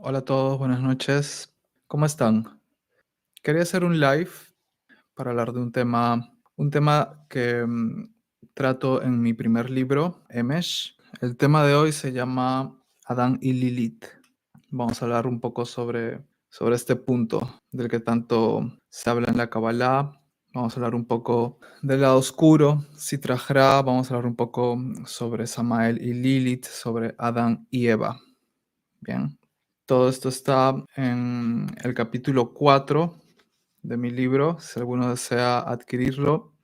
Hola a todos, buenas noches. ¿Cómo están? Quería hacer un live para hablar de un tema que trato en mi primer libro, Emesh. El tema de hoy se llama Adán y Lilith. Vamos a hablar un poco sobre este punto del que tanto se habla en la Kabbalah. Vamos a hablar un poco del lado oscuro, Sitra Achra. Vamos a hablar un poco sobre Samael y Lilith, sobre Adán y Eva. Bien. Todo esto está en el capítulo 4 de mi libro. Si alguno desea adquirirlo,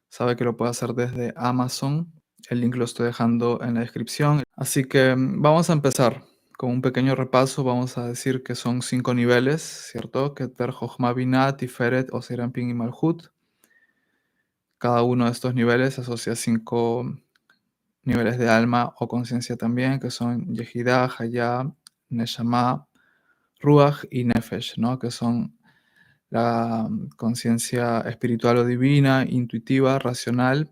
sabe que lo puede hacer desde Amazon. El link lo estoy dejando en la descripción. Así que vamos a empezar con un pequeño repaso. Vamos a decir que son 5 niveles, ¿cierto? Keter, Jochma, Binah, Tiferet, Osir, Anpin y Malhut. Cada uno de estos niveles asocia 5 niveles de alma o conciencia también, que son Yehidah, Hayah, Neshama, Ruach y Nefesh, ¿no? Que son la conciencia espiritual o divina, intuitiva, racional,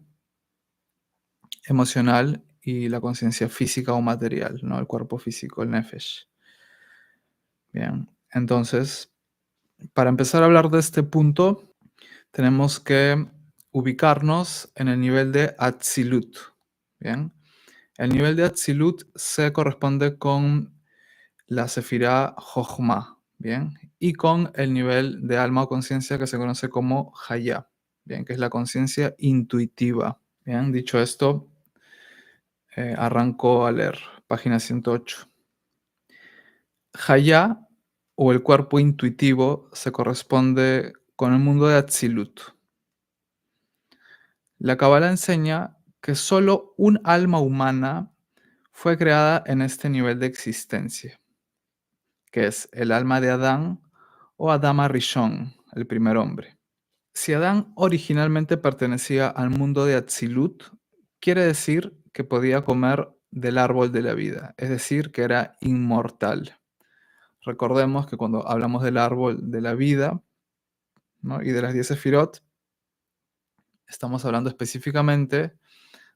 emocional y la conciencia física o material, ¿no? El cuerpo físico, el Nefesh. Bien, entonces, para empezar a hablar de este punto, tenemos que ubicarnos en el nivel de Atzilut. Bien, el nivel de Atzilut se corresponde con la Sefirá Jochma, ¿bien? Y con el nivel de alma o conciencia que se conoce como Hayá, ¿bien? Que es la conciencia intuitiva. Bien, dicho esto, arranco a leer, página 108. Hayá, o el cuerpo intuitivo, se corresponde con el mundo de Atzilut. La Kabbalah enseña que solo un alma humana fue creada en este nivel de existencia, que es el alma de Adán o Adama Rishon, el primer hombre. Si Adán originalmente pertenecía al mundo de Atzilut, quiere decir que podía comer del árbol de la vida, es decir, que era inmortal. Recordemos que cuando hablamos del árbol de la vida, ¿no? Y de las 10 sefirot, estamos hablando específicamente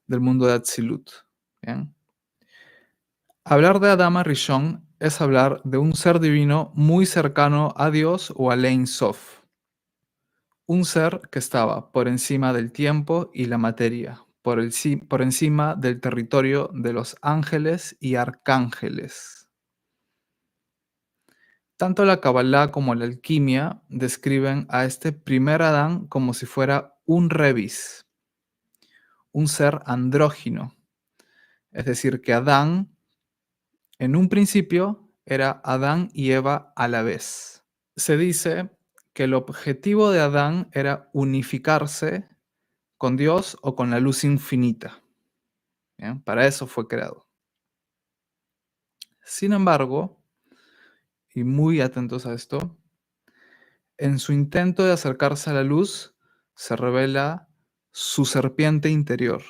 del mundo de Atzilut. ¿Bien? Hablar de Adama Rishon es hablar de un ser divino muy cercano a Dios o a Ein Sof. Un ser que estaba por encima del tiempo y la materia, por encima del territorio de los ángeles y arcángeles. Tanto la Kabbalah como la alquimia describen a este primer Adán como si fuera un revis, un ser andrógino. Es decir, que Adán, en un principio, era Adán y Eva a la vez. Se dice que el objetivo de Adán era unificarse con Dios o con la luz infinita. ¿Bien? Para eso fue creado. Sin embargo, y muy atentos a esto, en su intento de acercarse a la luz, se revela su serpiente interior.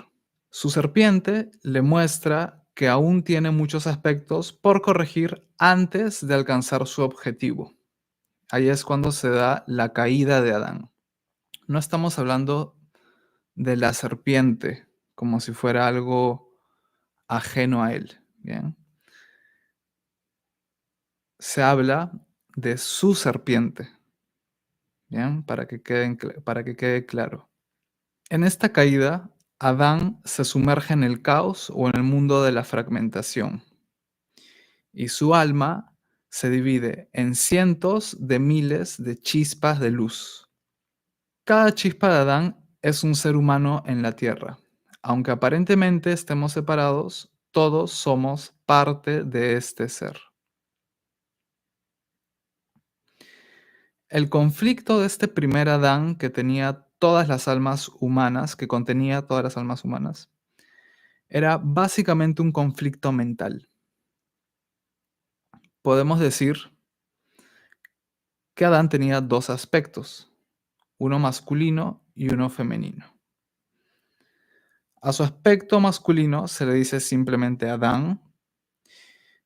Su serpiente le muestra que aún tiene muchos aspectos por corregir antes de alcanzar su objetivo. Ahí es cuando se da la caída de Adán. No estamos hablando de la serpiente como si fuera algo ajeno a él. Bien. Se habla de su serpiente. Bien, para que quede claro. En esta caída, Adán se sumerge en el caos o en el mundo de la fragmentación. Y su alma se divide en cientos de miles de chispas de luz. Cada chispa de Adán es un ser humano en la tierra. Aunque aparentemente estemos separados, todos somos parte de este ser. El conflicto de este primer Adán que tenía todas las almas humanas, que contenía todas las almas humanas, era básicamente un conflicto mental. Podemos decir que Adán tenía dos aspectos, uno masculino y uno femenino. A su aspecto masculino se le dice simplemente Adán,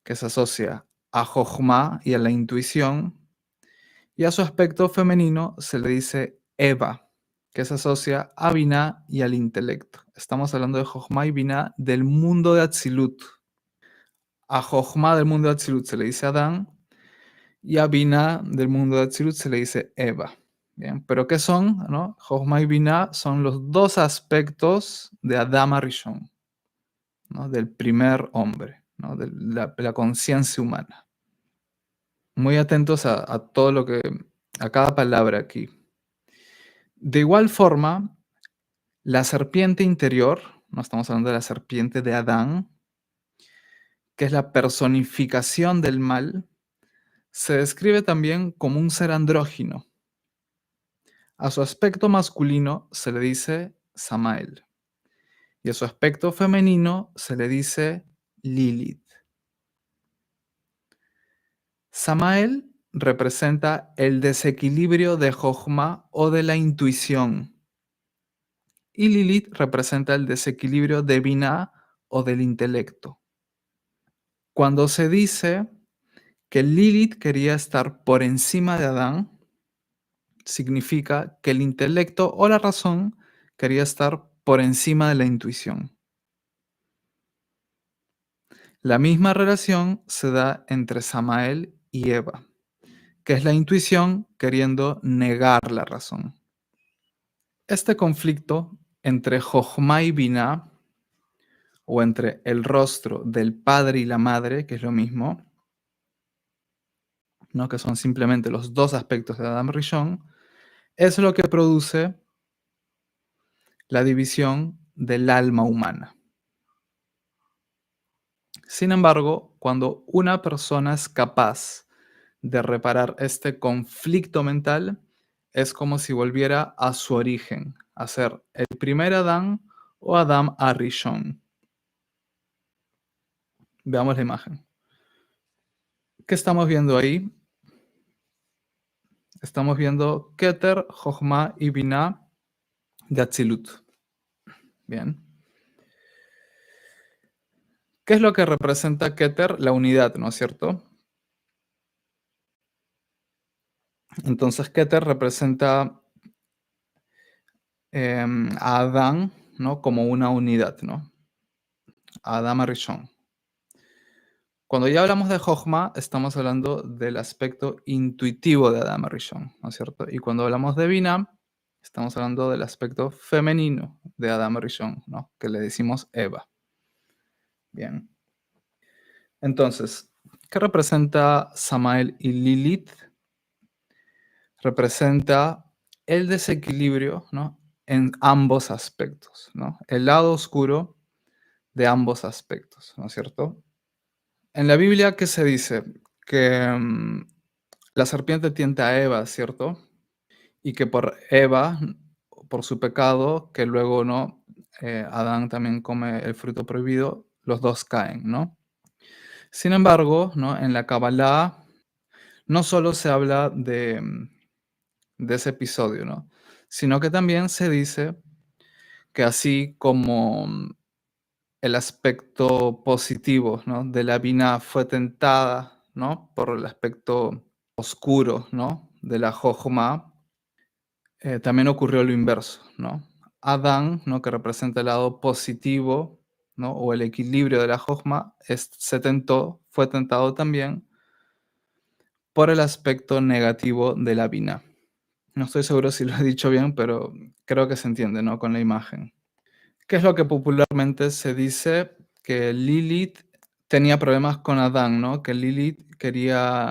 que se asocia a Jochma y a la intuición, y a su aspecto femenino se le dice Eva, que se asocia a Binah y al intelecto. Estamos hablando de Jochma y Binah del mundo de Atzilut. A Jochma del mundo de Atzilut se le dice Adán y a Binah del mundo de Atzilut se le dice Eva. Bien, pero ¿qué son? ¿No? Jochma y Binah son los dos aspectos de Adam Arishon, ¿no? Del primer hombre, ¿no? De la conciencia humana. Muy atentos a todo lo que, a cada palabra aquí. De igual forma, la serpiente interior, no estamos hablando de la serpiente de Adán, que es la personificación del mal, se describe también como un ser andrógino. A su aspecto masculino se le dice Samael y a su aspecto femenino se le dice Lilith. Samael representa el desequilibrio de Jochma o de la intuición y Lilith representa el desequilibrio de Binah o del intelecto. Cuando se dice que Lilith quería estar por encima de Adán, significa que el intelecto o la razón quería estar por encima de la intuición. La misma relación se da entre Samael y Eva, que es la intuición queriendo negar la razón. Este conflicto entre Jochma y Binah, o entre el rostro del padre y la madre, que es lo mismo, ¿no? Que son simplemente los dos aspectos de Adam Rishon, es lo que produce la división del alma humana. Sin embargo, cuando una persona es capaz de reparar este conflicto mental, es como si volviera a su origen, a ser el primer Adán o Adam Arishon. Veamos la imagen. ¿Qué estamos viendo ahí? Estamos viendo Keter, Jochma y Binah de Atzilut. Bien. ¿Qué es lo que representa Keter? La unidad, ¿no es cierto? Entonces Keter representa a Adán, ¿no? Como una unidad, ¿no? A Adam Arishon. Cuando ya hablamos de Jochma, estamos hablando del aspecto intuitivo de Adam Arishon, ¿no es cierto? Y cuando hablamos de Binah, estamos hablando del aspecto femenino de Adam Arishon, ¿no? Que le decimos Eva. Bien. Entonces, ¿qué representa Samael y Lilith? Representa el desequilibrio, ¿no? En ambos aspectos, ¿no? El lado oscuro de ambos aspectos, ¿no es cierto? En la Biblia, ¿qué se dice? Que la serpiente tienta a Eva, ¿cierto? Y que por Eva, por su pecado, que luego no, Adán también come el fruto prohibido, los dos caen, ¿no? Sin embargo, ¿no? En la Kabbalah no solo se habla de ese episodio, ¿no? Sino que también se dice que así como el aspecto positivo, ¿no? De la Binah fue tentada, ¿no? Por el aspecto oscuro, ¿no? De la Jochma, también ocurrió lo inverso, ¿no? Adán, ¿no? Que representa el lado positivo, ¿no? O el equilibrio de la Jochma, fue tentado también por el aspecto negativo de la Binah. No estoy seguro si lo he dicho bien, pero creo que se entiende, ¿no? Con la imagen. ¿Qué es lo que popularmente se dice? Que Lilith tenía problemas con Adán, ¿no? Que Lilith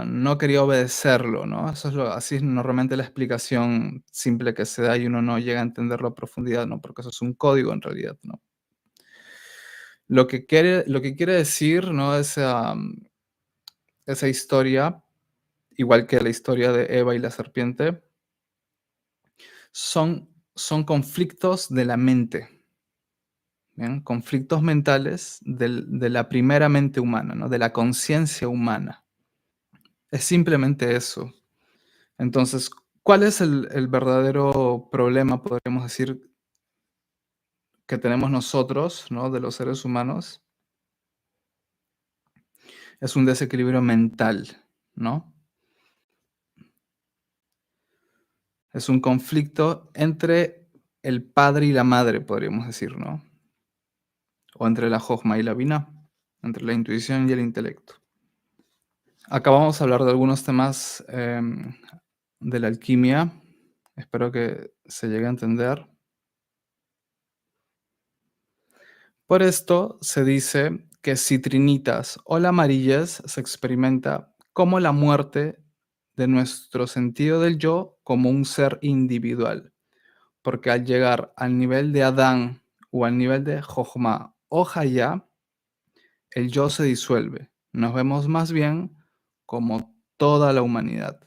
no quería obedecerlo, ¿no? Así es normalmente la explicación simple que se da y uno no llega a entenderlo a profundidad, ¿no? Porque eso es un código en realidad, ¿no? Lo que quiere decir, ¿no? Esa historia, igual que la historia de Eva y la serpiente, son conflictos de la mente. ¿Bien? Conflictos mentales de la primera mente humana, ¿no? De la conciencia humana. Es simplemente eso. Entonces, ¿cuál es el verdadero problema, podríamos decir, que tenemos nosotros, ¿no? De los seres humanos? Es un desequilibrio mental, ¿no? Es un conflicto entre el padre y la madre, podríamos decir, ¿no? O entre la Jochma y la Binah. entre la intuición y el intelecto. Acá vamos a hablar de algunos temas de la alquimia. Espero que se llegue a entender. Por esto se dice que si trinitas o la amarillez se experimenta como la muerte de nuestro sentido del yo como un ser individual, porque al llegar al nivel de Adán o al nivel de Jochma o Hayá, el yo se disuelve. Nos vemos más bien como toda la humanidad.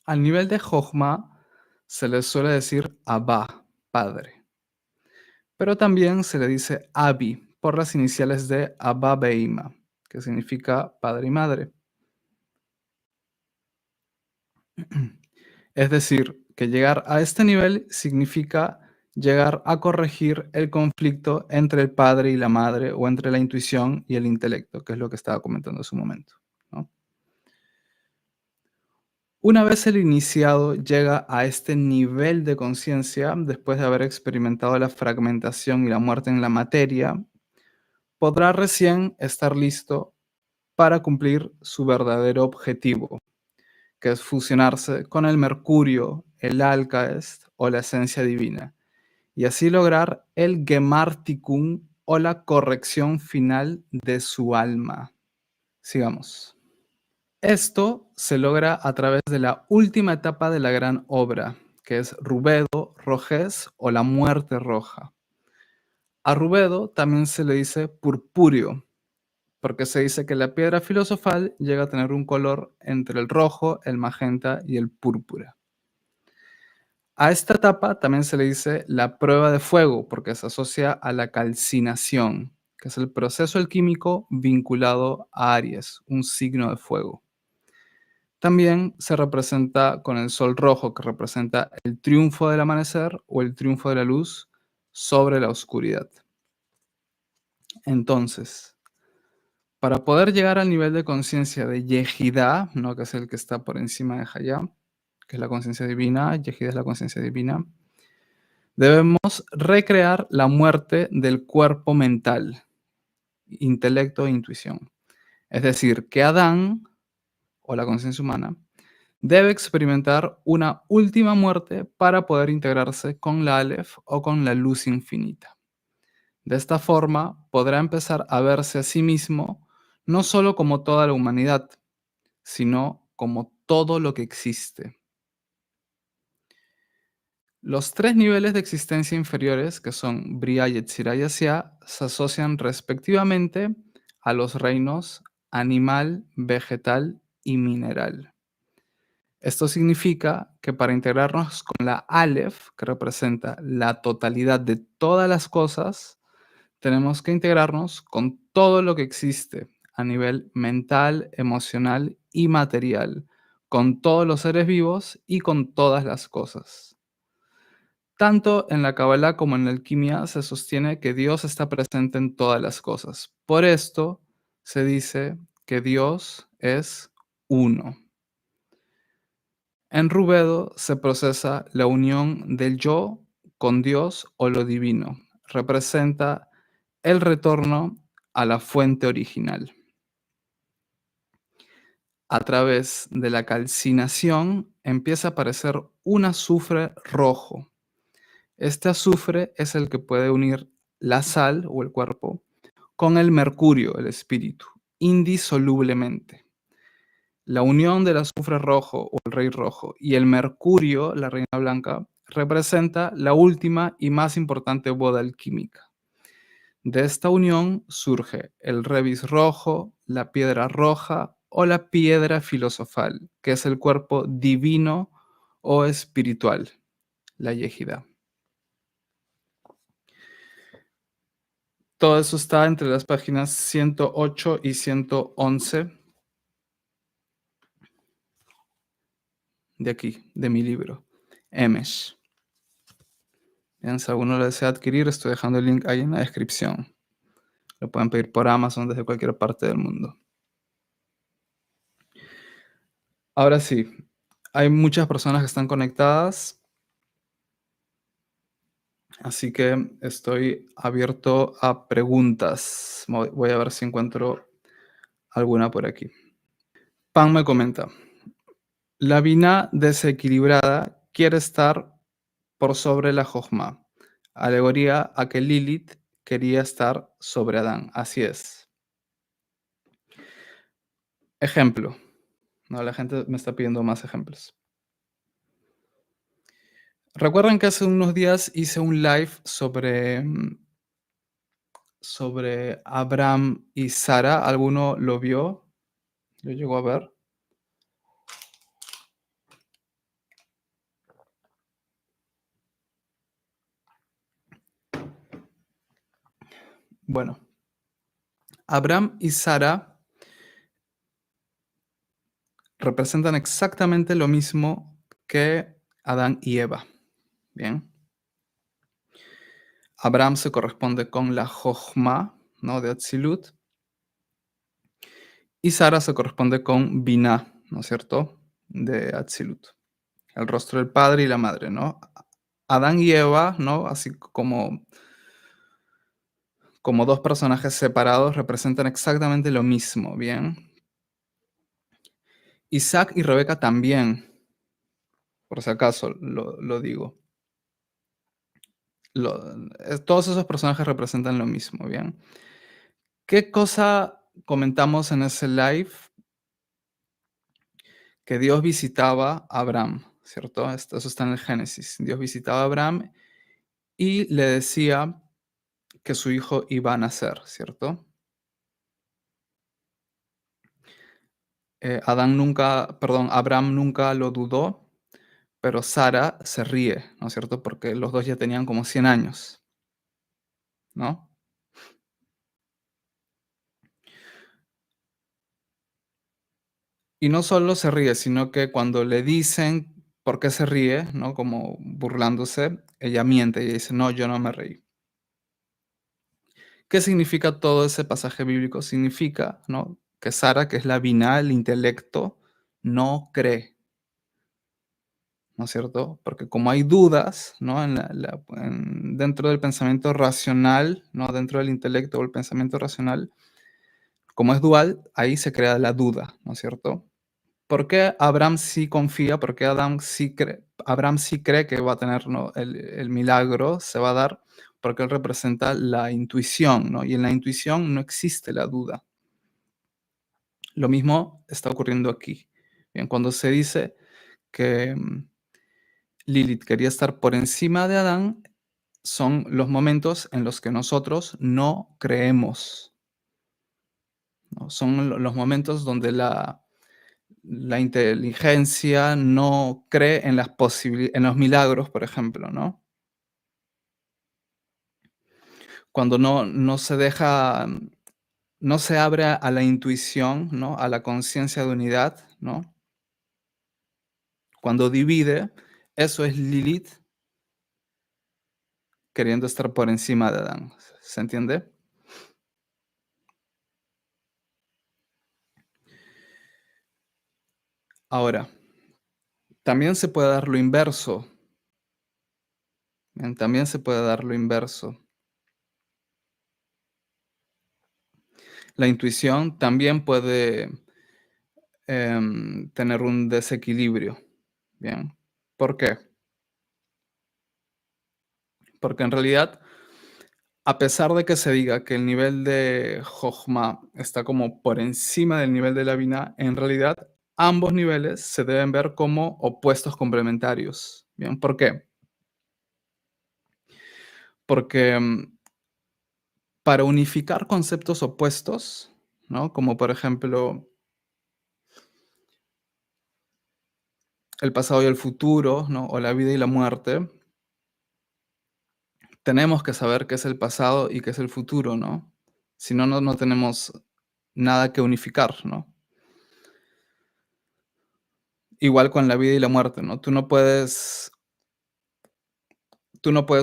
Al nivel de Jochma se le suele decir Abba, padre, pero también se le dice Abi por las iniciales de Abba Beima, que significa padre y madre. Es decir, que llegar a este nivel significa llegar a corregir el conflicto entre el padre y la madre o entre la intuición y el intelecto, que es lo que estaba comentando hace un momento, ¿no? Una vez el iniciado llega a este nivel de conciencia, después de haber experimentado la fragmentación y la muerte en la materia, podrá recién estar listo para cumplir su verdadero objetivo, que es fusionarse con el mercurio, el alcaest o la esencia divina, y así lograr el Gemartikun o la corrección final de su alma. Sigamos. Esto se logra a través de la última etapa de la gran obra, que es Rubedo, Rojez o la muerte roja. A Rubedo también se le dice purpúreo, porque se dice que la piedra filosofal llega a tener un color entre el rojo, el magenta y el púrpura. A esta etapa también se le dice la prueba de fuego, porque se asocia a la calcinación, que es el proceso alquímico vinculado a Aries, un signo de fuego. También se representa con el sol rojo, que representa el triunfo del amanecer o el triunfo de la luz sobre la oscuridad. Entonces, para poder llegar al nivel de conciencia de Yehidá, ¿no? Que es el que está por encima de Hayá, que es la conciencia divina, Yehidá es la conciencia divina, debemos recrear la muerte del cuerpo mental, intelecto e intuición. Es decir, que Adán, o la conciencia humana, debe experimentar una última muerte para poder integrarse con la Aleph o con la luz infinita. De esta forma, podrá empezar a verse a sí mismo no solo como toda la humanidad, sino como todo lo que existe. Los tres niveles de existencia inferiores, que son Briah, Yetzirah y Asiah, se asocian respectivamente a los reinos animal, vegetal y mineral. Esto significa que para integrarnos con la Aleph, que representa la totalidad de todas las cosas, tenemos que integrarnos con todo lo que existe a nivel mental, emocional y material, con todos los seres vivos y con todas las cosas. Tanto en la Kabbalah como en la alquimia se sostiene que Dios está presente en todas las cosas. Por esto se dice que Dios es uno. En Rubedo se procesa la unión del yo con Dios o lo divino. Representa el retorno a la fuente original. A través de la calcinación empieza a aparecer un azufre rojo. Este azufre es el que puede unir la sal o el cuerpo con el mercurio, el espíritu, indisolublemente. La unión del azufre rojo o el rey rojo y el mercurio, la reina blanca, representa la última y más importante boda alquímica. De esta unión surge el rebis rojo, la piedra roja o la piedra filosofal, que es el cuerpo divino o espiritual, la yejida. Todo eso está entre las páginas 108 y 111 de aquí, de mi libro, Emesh. Bien, si alguno lo desea adquirir, estoy dejando el link ahí en la descripción. Lo pueden pedir por Amazon desde cualquier parte del mundo. Ahora sí, hay muchas personas que están conectadas. Así que estoy abierto a preguntas. Voy a ver si encuentro alguna por aquí. Pan me comenta, la vina desequilibrada quiere estar por sobre la Jojma. Alegoría a que Lilith quería estar sobre Adán. Así es. Ejemplo. No, la gente me está pidiendo más ejemplos. ¿Recuerdan que hace unos días hice un live sobre Abraham y Sara? ¿Alguno lo vio? ¿Lo llegó a ver? Bueno, Abraham y Sara representan exactamente lo mismo que Adán y Eva. Bien. Abraham se corresponde con la Jochma, ¿no? De Atzilut, y Sara se corresponde con Binah, ¿no es cierto? De Atzilut. El rostro del padre y la madre, ¿no? Adán y Eva, ¿no? Así como dos personajes separados, representan exactamente lo mismo, ¿bien? Isaac y Rebeca también, por si acaso lo digo. Todos esos personajes representan lo mismo, ¿bien? ¿Qué cosa comentamos en ese live? Que Dios visitaba a Abraham, ¿cierto? Eso está en el Génesis. Dios visitaba a Abraham y le decía que su hijo iba a nacer, ¿cierto? Abraham nunca lo dudó, pero Sara se ríe, ¿no es cierto? Porque los dos ya tenían como 100 años, ¿no? Y no solo se ríe, sino que cuando le dicen por qué se ríe, ¿no? Como burlándose, ella miente y dice, no, yo no me reí. ¿Qué significa todo ese pasaje bíblico? Significa, ¿no? Que Sara, que es la Binah, el intelecto, no cree, ¿no es cierto? Porque como hay dudas, ¿no? Dentro del pensamiento racional, ¿no? Dentro del intelecto o el pensamiento racional, como es dual, ahí se crea la duda, ¿no es cierto? ¿Por qué Abraham sí confía? ¿Por qué Abraham sí cree que va a tener, ¿no? el milagro, se va a dar? Porque él representa la intuición, ¿no? Y en la intuición no existe la duda. Lo mismo está ocurriendo aquí. Bien, cuando se dice que Lilith quería estar por encima de Adán, son los momentos en los que nosotros no creemos, ¿no? Son los momentos donde la inteligencia no cree en en los milagros, por ejemplo, ¿no? Cuando no se deja, no se abre a la intuición, ¿no? A la conciencia de unidad, ¿no? Cuando divide, eso es Lilith queriendo estar por encima de Adán. ¿Se entiende? Ahora, también se puede dar lo inverso. También se puede dar lo inverso. La intuición también puede tener un desequilibrio. Bien. ¿Por qué? Porque en realidad, a pesar de que se diga que el nivel de Jochma está como por encima del nivel de la Binah, en realidad ambos niveles se deben ver como opuestos complementarios. Bien. ¿Por qué? Porque para unificar conceptos opuestos, ¿no? Como por ejemplo el pasado y el futuro, ¿no? O la vida y la muerte, tenemos que saber qué es el pasado y qué es el futuro, ¿no? Si no, no tenemos nada que unificar, ¿no? Igual con la vida y la muerte, ¿no? Tú no puedes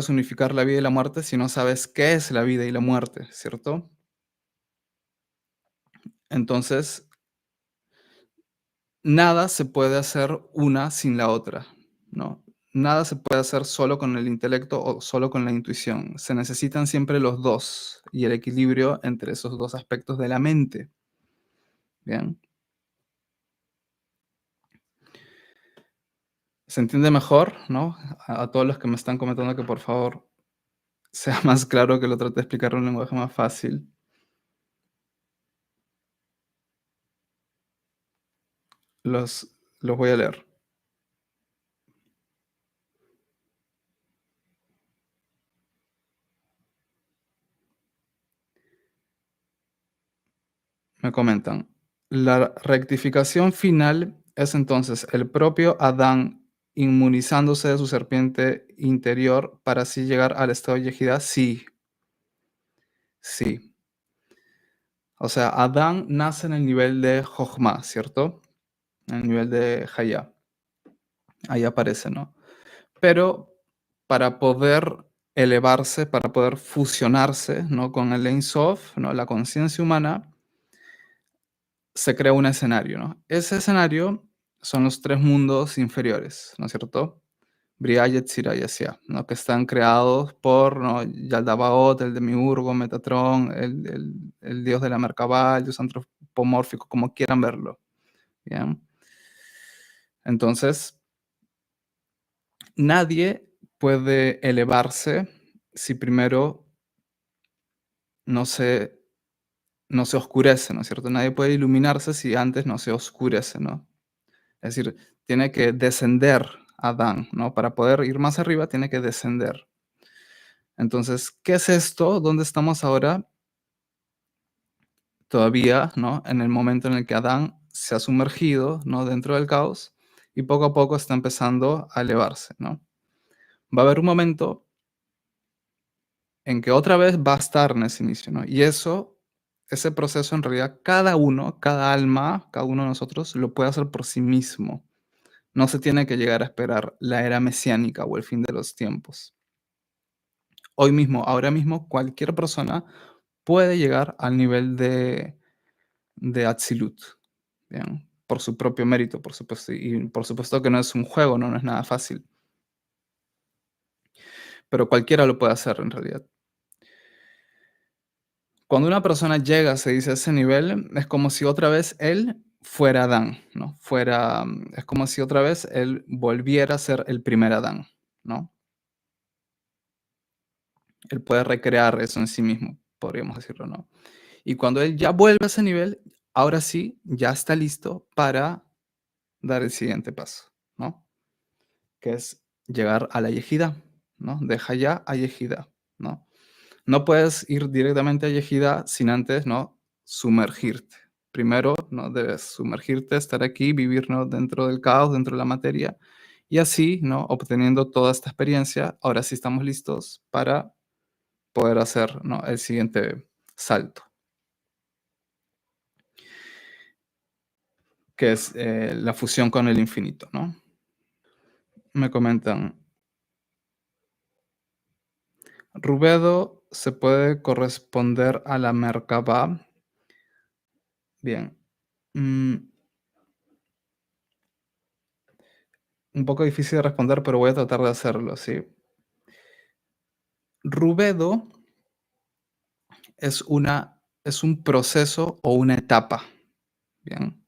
unificar la vida y la muerte si no sabes qué es la vida y la muerte, ¿cierto? Entonces, nada se puede hacer una sin la otra, ¿no? nada se puede hacer solo con el intelecto o solo con la intuición. Se necesitan siempre los dos y el equilibrio entre esos dos aspectos de la mente. Bien. ¿Se entiende mejor, no? A todos los que me están comentando que por favor sea más claro, que lo trate de explicar en un lenguaje más fácil. Los voy a leer. Me comentan. La rectificación final es entonces el propio Adán inmunizándose de su serpiente interior para así llegar al estado de yejidá. Sí, sí. O sea, Adán nace en el nivel de Jochma, ¿cierto? En el nivel de Hayá. Ahí aparece, ¿no? Pero para poder elevarse, para poder fusionarse, ¿no? Con el Ein Sof, ¿no? La conciencia humana, se crea un escenario, ¿no? Ese escenario son los tres mundos inferiores, ¿no es cierto? Briah, Yetzirah y Asiah, ¿no? Que están creados por, ¿no? Yaldabaoth, el demiurgo, Metatron, el dios de la Merkabah, el dios antropomórfico, como quieran verlo. ¿Bien? Entonces, nadie puede elevarse si primero no se, no se oscurece, ¿no es cierto? Nadie puede iluminarse si antes no se oscurece, ¿no? Es decir, tiene que descender Adán, ¿no? Para poder ir más arriba, tiene que descender. Entonces, ¿qué es esto? ¿Dónde estamos ahora? Todavía, ¿no? En el momento en el que Adán se ha sumergido, ¿no? Dentro del caos y poco a poco está empezando a elevarse, ¿no? Va a haber un momento en que otra vez va a estar en ese inicio, ¿no? Y ese proceso en realidad cada uno, cada alma, cada uno de nosotros lo puede hacer por sí mismo. No se tiene que llegar a esperar la era mesiánica o el fin de los tiempos. Hoy mismo, ahora mismo, cualquier persona puede llegar al nivel de Atzilut, ¿bien? Por su propio mérito, por supuesto. Y por supuesto que no es un juego, ¿no? No es nada fácil. Pero cualquiera lo puede hacer en realidad. Cuando una persona llega, se dice, a ese nivel, es como si otra vez él fuera Adán, ¿no? Es como si otra vez él volviera a ser el primer Adán, ¿no? Él puede recrear eso en sí mismo, podríamos decirlo, ¿no? Y cuando él ya vuelve a ese nivel, ahora sí, ya está listo para dar el siguiente paso, ¿no? Que es llegar a la yejida, ¿no? Deja ya a yejida, ¿no? No puedes ir directamente a yejida sin antes, ¿no? Sumergirte. Primero, ¿no? Debes sumergirte, estar aquí, vivir, ¿no? Dentro del caos, dentro de la materia. Y así, ¿no? Obteniendo toda esta experiencia, ahora sí estamos listos para poder hacer, ¿no? El siguiente salto, que es la fusión con el infinito, ¿no? Me comentan, Rubedo se puede corresponder a la Merkabah. Bien. Un poco difícil de responder, pero voy a tratar de hacerlo, ¿sí? Rubedo es un proceso o una etapa, ¿bien?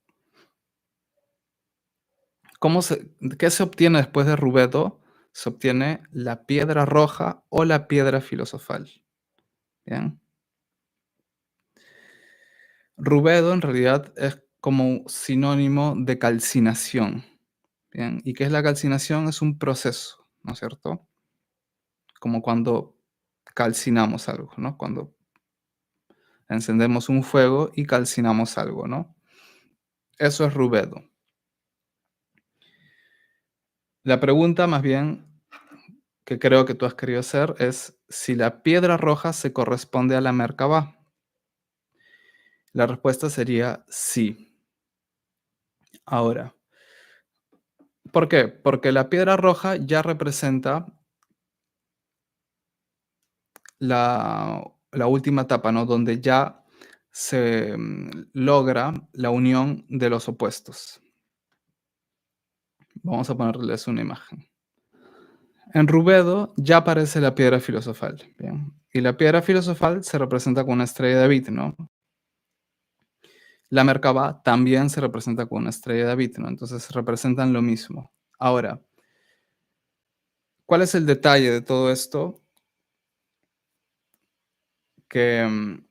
¿Qué se obtiene después de Rubedo? Se obtiene la piedra roja o la piedra filosofal, ¿bien? Rubedo en realidad es como sinónimo de calcinación, ¿bien? ¿Y qué es la calcinación? Es un proceso, ¿no es cierto? Como cuando calcinamos algo, ¿no? Cuando encendemos un fuego y calcinamos algo, ¿no? Eso es rubedo. La pregunta más bien que creo que tú has querido hacer es si la piedra roja se corresponde a la Merkabah. La respuesta sería sí. Ahora, ¿por qué? Porque la piedra roja ya representa la última etapa, ¿no? Donde ya se logra la unión de los opuestos. Vamos a ponerles una imagen. En Rubedo ya aparece la piedra filosofal, ¿bien? Y la piedra filosofal se representa con una estrella de David, ¿no? La Merkabah también se representa con una estrella de David, ¿no? Entonces representan lo mismo. Ahora, ¿cuál es el detalle de todo esto? Que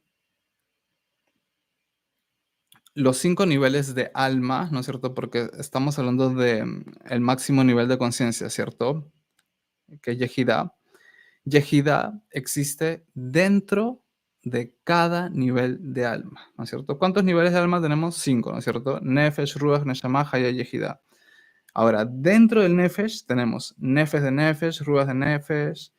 los 5 niveles de alma, ¿no es cierto? Porque estamos hablando de el máximo nivel de conciencia, ¿cierto? Que es Yehida. Yehida existe dentro de cada nivel de alma, ¿no es cierto? ¿Cuántos niveles de alma tenemos? 5, ¿no es cierto? Nefesh, Ruach, Neshama, Haya, Yehida. Ahora, dentro del Nefesh tenemos Nefesh de Nefesh, Ruach de Nefesh,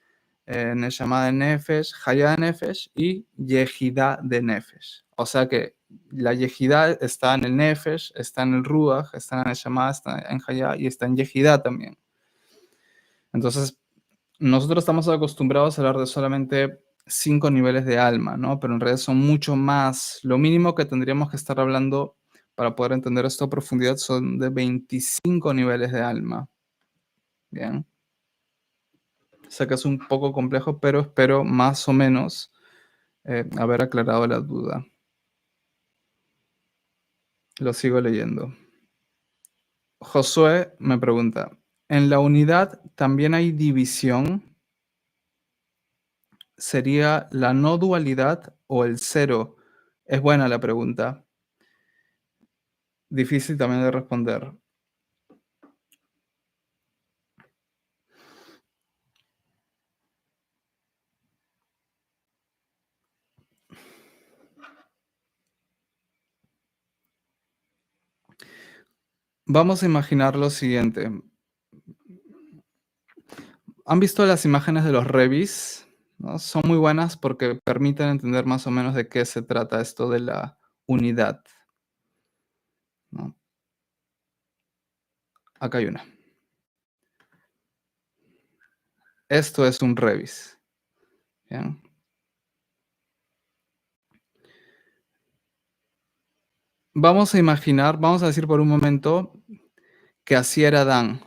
Neshama de Nefesh, Haya de Nefesh y Yehida de Nefesh. O sea que la Yehida está en el Nefesh, está en el Ruach, está en el Neshama, está en Haya y está en Yehida también. Entonces, nosotros estamos acostumbrados a hablar de solamente 5 niveles de alma, ¿no? Pero en realidad son mucho más. Lo mínimo que tendríamos que estar hablando para poder entender esto a profundidad son de 25 niveles de alma. Bien. Sé que es un poco complejo, pero espero más o menos haber aclarado la duda. Lo sigo leyendo. Josué me pregunta, ¿en la unidad también hay división? ¿Sería la no dualidad o el cero? Es buena la pregunta. Difícil también de responder. Vamos a imaginar lo siguiente. ¿Han visto las imágenes de los revis? ¿No? Son muy buenas porque permiten entender más o menos de qué se trata esto de la unidad, ¿no? Acá hay una. Esto es un revis. ¿Bien? Vamos a imaginar, vamos a decir por un momento que así era Adán.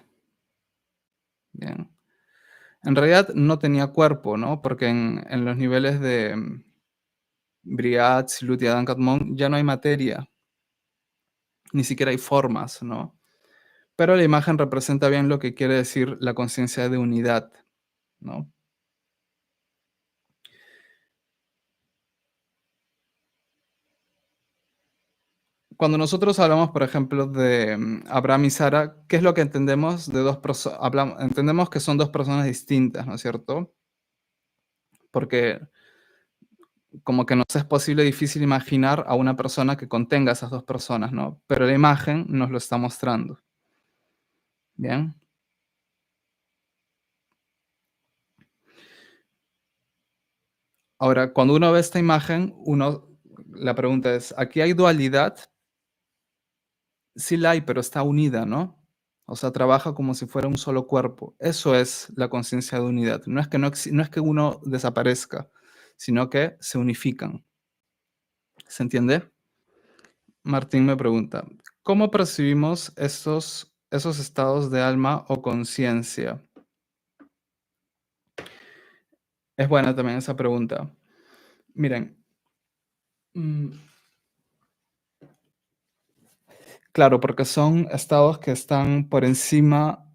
¿Bien? En realidad no tenía cuerpo, ¿no? Porque en los niveles de Briat, Silut y Adán Kadmon ya no hay materia, ni siquiera hay formas, ¿no? Pero la imagen representa bien lo que quiere decir la conciencia de unidad, ¿no? Cuando nosotros hablamos, por ejemplo, de Abraham y Sara, ¿qué es lo que entendemos de dos personas? Entendemos que son dos personas distintas, ¿no es cierto? Porque como que nos es posible, difícil imaginar a una persona que contenga esas dos personas, ¿no? Pero la imagen nos lo está mostrando. Bien. Ahora, cuando uno ve esta imagen, la pregunta es, ¿aquí hay dualidad? Sí la hay, pero está unida, ¿no? O sea, trabaja como si fuera un solo cuerpo. Eso es la conciencia de unidad. No es que uno desaparezca, sino que se unifican. ¿Se entiende? Martín me pregunta, ¿cómo percibimos esos estados de alma o conciencia? Es buena también esa pregunta. Miren, mm, claro, porque son estados que están por encima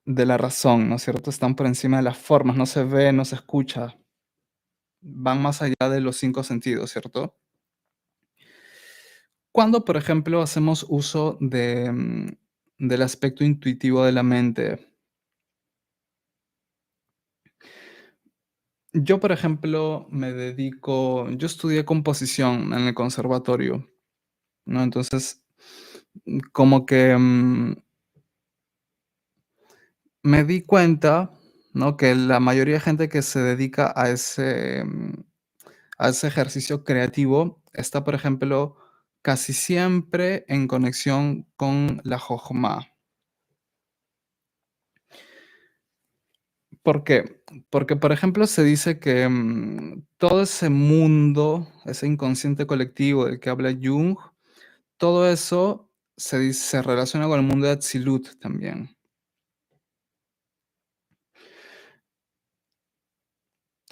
de la razón, ¿no es cierto? Están por encima de las formas, no se ve, no se escucha, van más allá de los 5 sentidos, ¿cierto? Cuando, por ejemplo, hacemos uso del aspecto intuitivo de la mente. Yo, por ejemplo, yo estudié composición en el conservatorio, ¿no? Entonces, como que me di cuenta, ¿no? Que la mayoría de gente que se dedica a ese ejercicio creativo está, por ejemplo, casi siempre en conexión con la Jojma. ¿Por qué? Porque, por ejemplo, se dice que todo ese mundo, ese inconsciente colectivo del que habla Jung, todo eso se relaciona con el mundo de Atsilut también.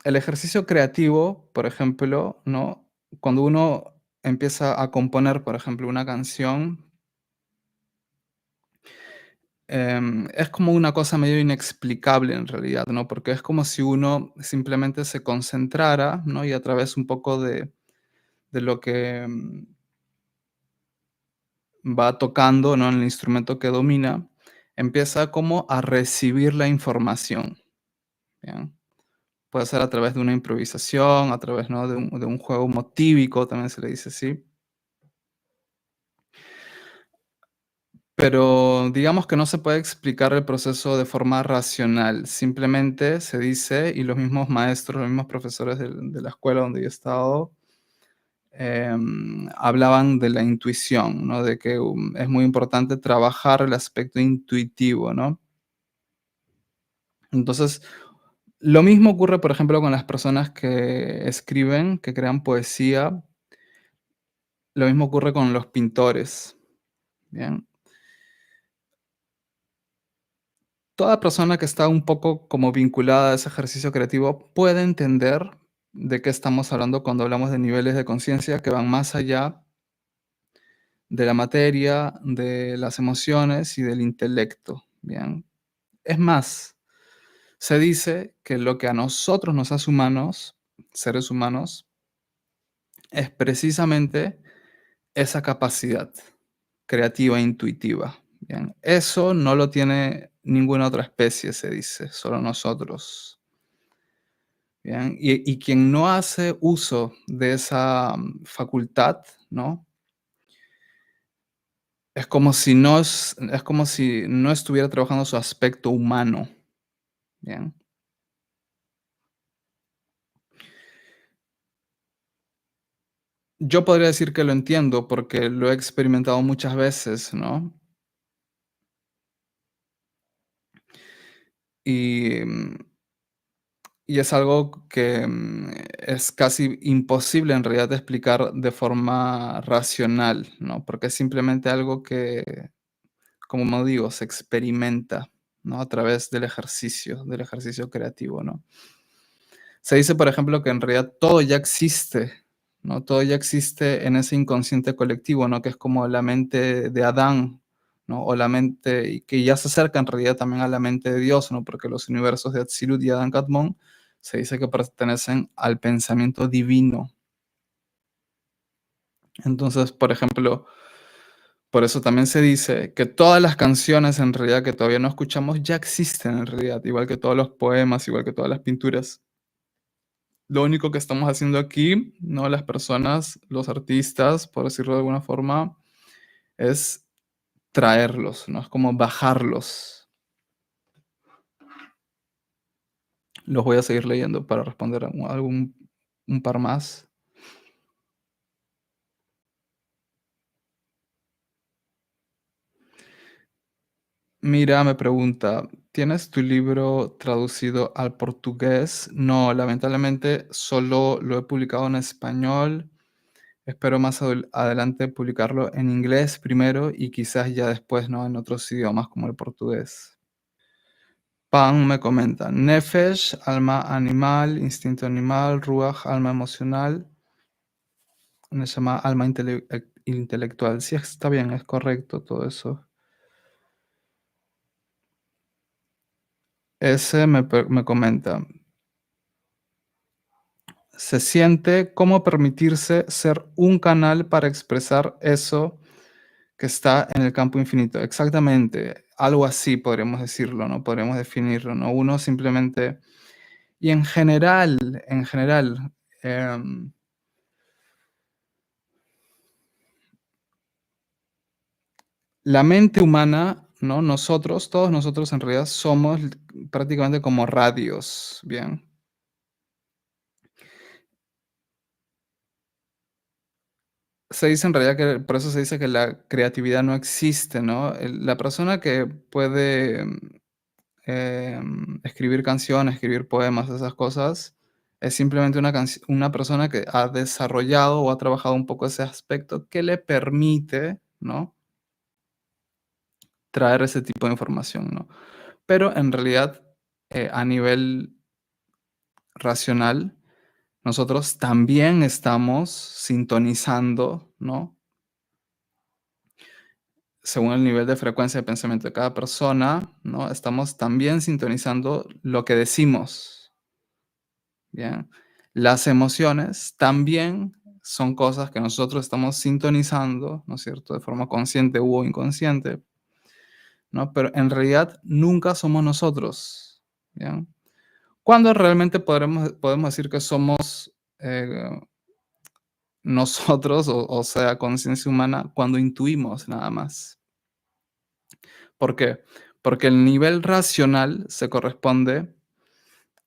el ejercicio creativo, por ejemplo, ¿no? Cuando uno empieza a componer, por ejemplo, una canción, es como una cosa medio inexplicable en realidad, ¿no? Porque es como si uno simplemente se concentrara, ¿no? Y a través un poco de lo que va tocando, ¿no? En el instrumento que domina, empieza como a recibir la información, ¿bien? Puede ser a través de una improvisación, a través, ¿no? De un juego motívico, también se le dice así. Pero digamos que no se puede explicar el proceso de forma racional. Simplemente se dice, y los mismos maestros, los mismos profesores de la escuela donde yo he estado, hablaban de la intuición, ¿no? De que es muy importante trabajar el aspecto intuitivo, ¿no? Entonces, lo mismo ocurre, por ejemplo, con las personas que escriben, que crean poesía. Lo mismo ocurre con los pintores, ¿bien? Toda persona que está un poco como vinculada a ese ejercicio creativo puede entender de qué estamos hablando cuando hablamos de niveles de conciencia que van más allá de la materia, de las emociones y del intelecto, ¿bien? Es más, se dice que lo que a nosotros nos hace humanos, seres humanos, es precisamente esa capacidad creativa e intuitiva, ¿bien? Eso no lo tiene ninguna otra especie, se dice, solo nosotros. Bien, y quien no hace uso de esa facultad, ¿no? Es como si no estuviera trabajando su aspecto humano, ¿bien? Yo podría decir que lo entiendo porque lo he experimentado muchas veces, ¿no? Y, y es algo que, es casi imposible en realidad de explicar de forma racional, ¿no? Porque es simplemente algo que, como digo, se experimenta, ¿no? A través del ejercicio creativo, ¿no? Se dice, por ejemplo, que en realidad todo ya existe, ¿no? Todo ya existe en ese inconsciente colectivo, ¿no? Que es como la mente de Adán, ¿no? O la mente, y que ya se acerca en realidad también a la mente de Dios, ¿no? Porque los universos de Atsilut y Adán Kadmon se dice que pertenecen al pensamiento divino. Entonces, por ejemplo, por eso también se dice que todas las canciones en realidad que todavía no escuchamos ya existen en realidad, igual que todos los poemas, igual que todas las pinturas. Lo único que estamos haciendo aquí, ¿no? Las personas, los artistas, por decirlo de alguna forma, es traerlos, ¿no? Es como bajarlos. Los voy a seguir leyendo para responder a un par más. Mira, me pregunta, ¿tienes tu libro traducido al portugués? No, lamentablemente solo lo he publicado en español. Espero más adelante publicarlo en inglés primero y quizás ya después, ¿no? En otros idiomas como el portugués. Pan me comenta, Nefesh, alma animal, instinto animal, Ruach, alma emocional, Neshama, alma intelectual. Sí, está bien, es correcto todo eso. Ese me comenta, se siente cómo permitirse ser un canal para expresar eso que está en el campo infinito. Exactamente, algo así podríamos decirlo, ¿no? Podríamos definirlo, ¿no? Uno simplemente, y en general, em, la mente humana, ¿no? Nosotros, todos nosotros en realidad somos prácticamente como radios, ¿bien? Se dice en realidad que, por eso se dice que la creatividad no existe, ¿no? La persona que puede escribir canciones, escribir poemas, esas cosas, es simplemente una persona que ha desarrollado o ha trabajado un poco ese aspecto que le permite, ¿no? Traer ese tipo de información, ¿no? Pero en realidad, a nivel racional, nosotros también estamos sintonizando, ¿no? Según el nivel de frecuencia de pensamiento de cada persona, ¿no? Estamos también sintonizando lo que decimos, ¿bien? Las emociones también son cosas que nosotros estamos sintonizando, ¿no es cierto? De forma consciente u inconsciente, ¿no? Pero en realidad nunca somos nosotros, ¿bien? Cuando realmente podemos decir que somos nosotros, o sea, conciencia humana, cuando intuimos nada más. ¿Por qué? Porque el nivel racional se corresponde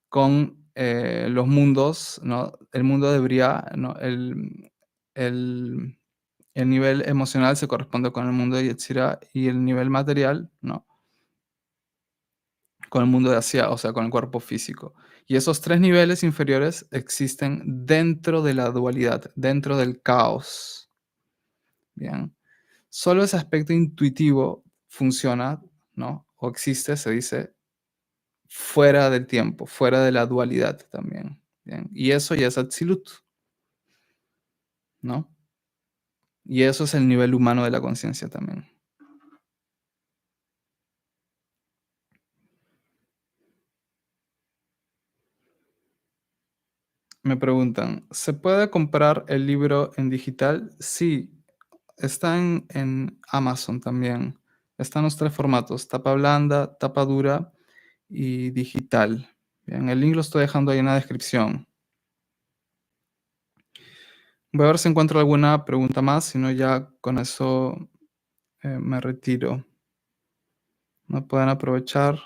con los mundos, ¿no? El mundo debería, ¿no? El, el nivel emocional se corresponde con el mundo de Yetzirah y el nivel material, ¿no? Con el mundo de Asia, o sea, con el cuerpo físico. Y esos tres niveles inferiores existen dentro de la dualidad, dentro del caos. Bien. Solo ese aspecto intuitivo funciona, ¿no? O existe, se dice, fuera del tiempo, fuera de la dualidad también. Bien. Y eso ya es Atzilut, ¿no? Y eso es el nivel humano de la conciencia también. Me preguntan, ¿se puede comprar el libro en digital? Sí, está en Amazon también. Están los tres formatos, tapa blanda, tapa dura y digital. Bien, el link lo estoy dejando ahí en la descripción. Voy a ver si encuentro alguna pregunta más, si no ya con eso me retiro. No pueden aprovechar.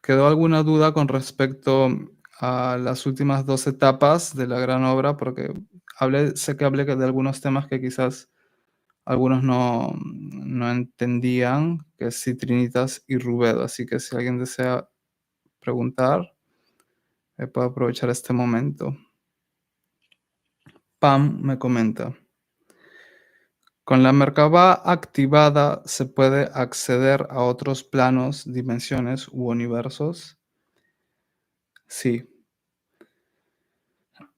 ¿Quedó alguna duda con respecto a las últimas dos etapas de la gran obra? Porque sé que hablé de algunos temas que quizás algunos no entendían, que es Citrinitas y Rubedo. Así que si alguien desea preguntar, puede aprovechar este momento. Pam me comenta. Con la Merkabah activada se puede acceder a otros planos, dimensiones u universos. Sí.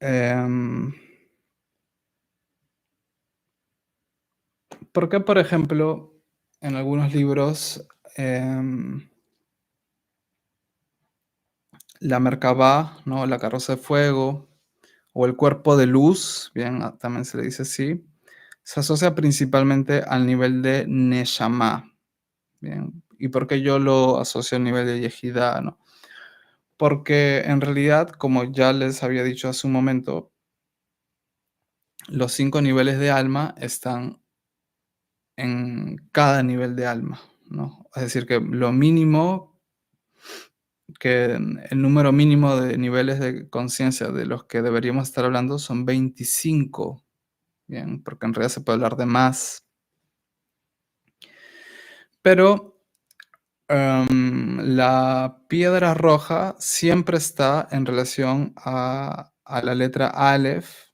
Em, ¿Por qué, por ejemplo, en algunos libros la Merkabah, ¿no? La carroza de fuego o el cuerpo de luz, bien, también se le dice así, se asocia principalmente al nivel de Neshama, bien? ¿Y por qué yo lo asocio al nivel de Yehidá, no? Porque en realidad, como ya les había dicho hace un momento, los 5 niveles de alma están en cada nivel de alma, ¿no? Es decir, que lo mínimo, que el número mínimo de niveles de conciencia de los que deberíamos estar hablando son 25, ¿bien? Porque en realidad se puede hablar de más. Pero la piedra roja siempre está en relación a la letra Aleph,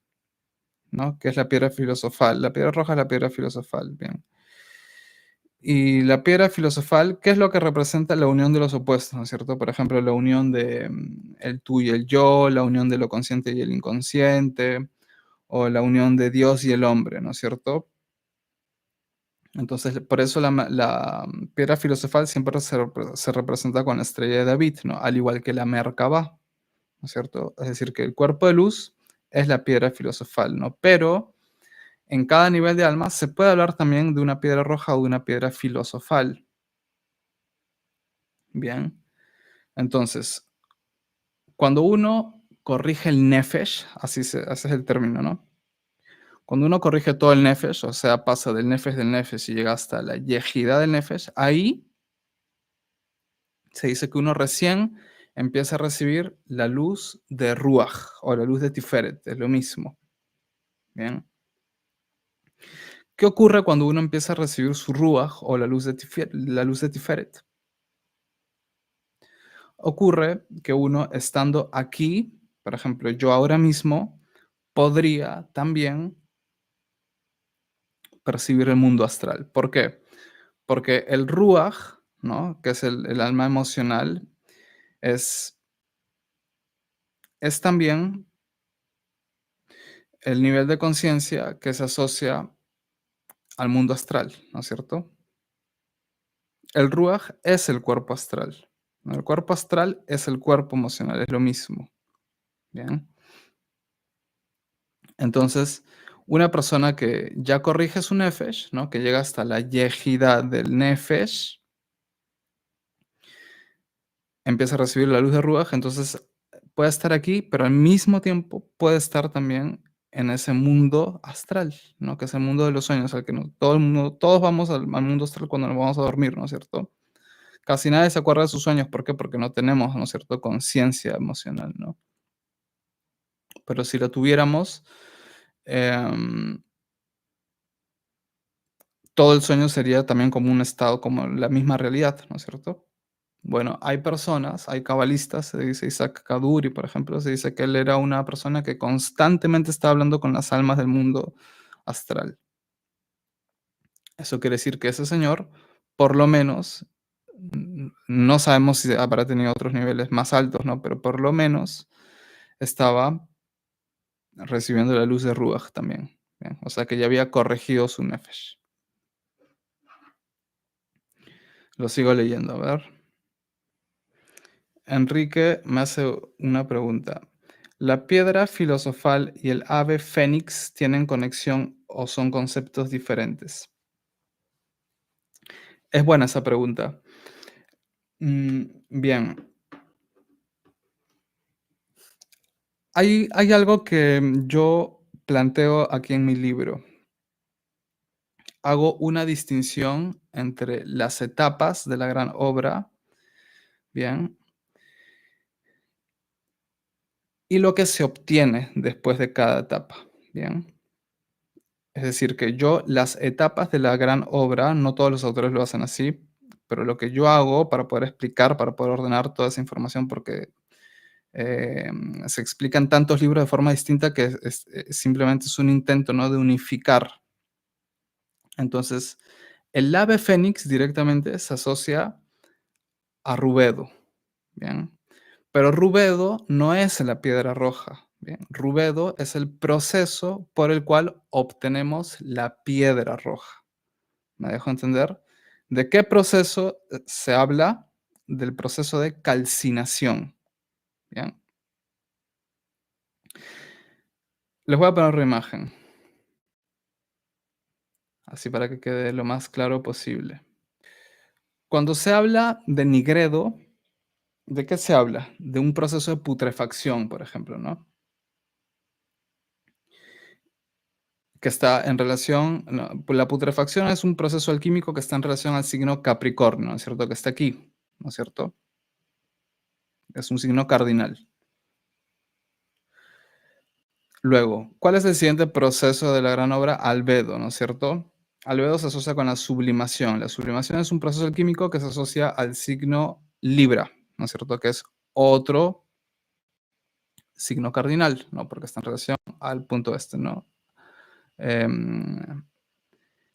¿no? Que es la piedra filosofal. La piedra roja es la piedra filosofal, bien. Y la piedra filosofal, ¿qué es lo que representa la unión de los opuestos, ¿no es cierto? Por ejemplo, la unión de el tú y el yo, la unión de lo consciente y el inconsciente, o la unión de Dios y el hombre, ¿no es cierto? Entonces, por eso la piedra filosofal siempre se representa con la estrella de David, ¿no? Al igual que la Merkabah, ¿no es cierto? Es decir, que el cuerpo de luz es la piedra filosofal, ¿no? Pero en cada nivel de alma se puede hablar también de una piedra roja o de una piedra filosofal. Bien. Entonces, cuando uno corrige el nefesh, ese es el término, ¿no? Cuando uno corrige todo el nefesh, o sea, pasa del nefesh y llega hasta la yejida del nefesh, ahí se dice que uno recién empieza a recibir la luz de Ruach o la luz de Tiferet, es lo mismo. Bien. ¿Qué ocurre cuando uno empieza a recibir su Ruach o la luz de Tiferet? Ocurre que uno estando aquí, por ejemplo, yo ahora mismo, podría también percibir el mundo astral. ¿Por qué? Porque el ruaj, ¿no? Que es el alma emocional, es, es también el nivel de conciencia que se asocia al mundo astral, ¿no es cierto? El ruaj es el cuerpo astral, ¿no? El cuerpo astral es el cuerpo emocional, es lo mismo, ¿bien? Entonces, una persona que ya corrige su nefesh, ¿no? Que llega hasta la yejidad del nefesh, empieza a recibir la luz de ruaj, entonces puede estar aquí, pero al mismo tiempo puede estar también en ese mundo astral, ¿no? Que es el mundo de los sueños, al que todo el mundo, todos vamos al mundo astral cuando nos vamos a dormir, ¿no es cierto? Casi nadie se acuerda de sus sueños, ¿por qué? Porque no tenemos, ¿no es cierto?, conciencia emocional, ¿no? Pero si lo tuviéramos, em, todo el sueño sería también como un estado, como la misma realidad, ¿no es cierto? Bueno, hay personas, hay cabalistas, se dice Isaac Kaduri, por ejemplo, se dice que él era una persona que constantemente estaba hablando con las almas del mundo astral. Eso quiere decir que ese señor, por lo menos, no sabemos si habrá tenido otros niveles más altos, ¿no? Pero por lo menos estaba recibiendo la luz de Ruach también. ¿Bien? O sea que ya había corregido su nefesh. Lo sigo leyendo, a ver. Enrique me hace una pregunta. ¿La piedra filosofal y el ave fénix tienen conexión o son conceptos diferentes? Es buena esa pregunta. Bien, hay algo que yo planteo aquí en mi libro. Hago una distinción entre las etapas de la gran obra, bien, y lo que se obtiene después de cada etapa, bien. Es decir, que yo las etapas de la gran obra, no todos los autores lo hacen así, pero lo que yo hago para poder explicar, para poder ordenar toda esa información, porque se explica en tantos libros de forma distinta que simplemente es un intento, ¿no?, de unificar. Entonces, el ave fénix directamente se asocia a Rubedo, ¿bien? Pero Rubedo no es la piedra roja, ¿bien? Rubedo es el proceso por el cual obtenemos la piedra roja. ¿Me dejo entender? ¿De qué proceso se habla? Del proceso de calcinación, ¿bien? Les voy a poner una imagen, así para que quede lo más claro posible. Cuando se habla de nigredo, ¿de qué se habla? De un proceso de putrefacción, por ejemplo, ¿no? Que está en relación, no, pues la putrefacción es un proceso alquímico que está en relación al signo Capricornio, ¿no es cierto? Que está aquí, ¿no es cierto? Es un signo cardinal. Luego, ¿cuál es el siguiente proceso de la gran obra? Albedo, ¿no es cierto? Albedo se asocia con la sublimación. La sublimación es un proceso alquímico que se asocia al signo Libra, ¿no es cierto? Que es otro signo cardinal, ¿no? Porque está en relación al punto este, ¿no? Em,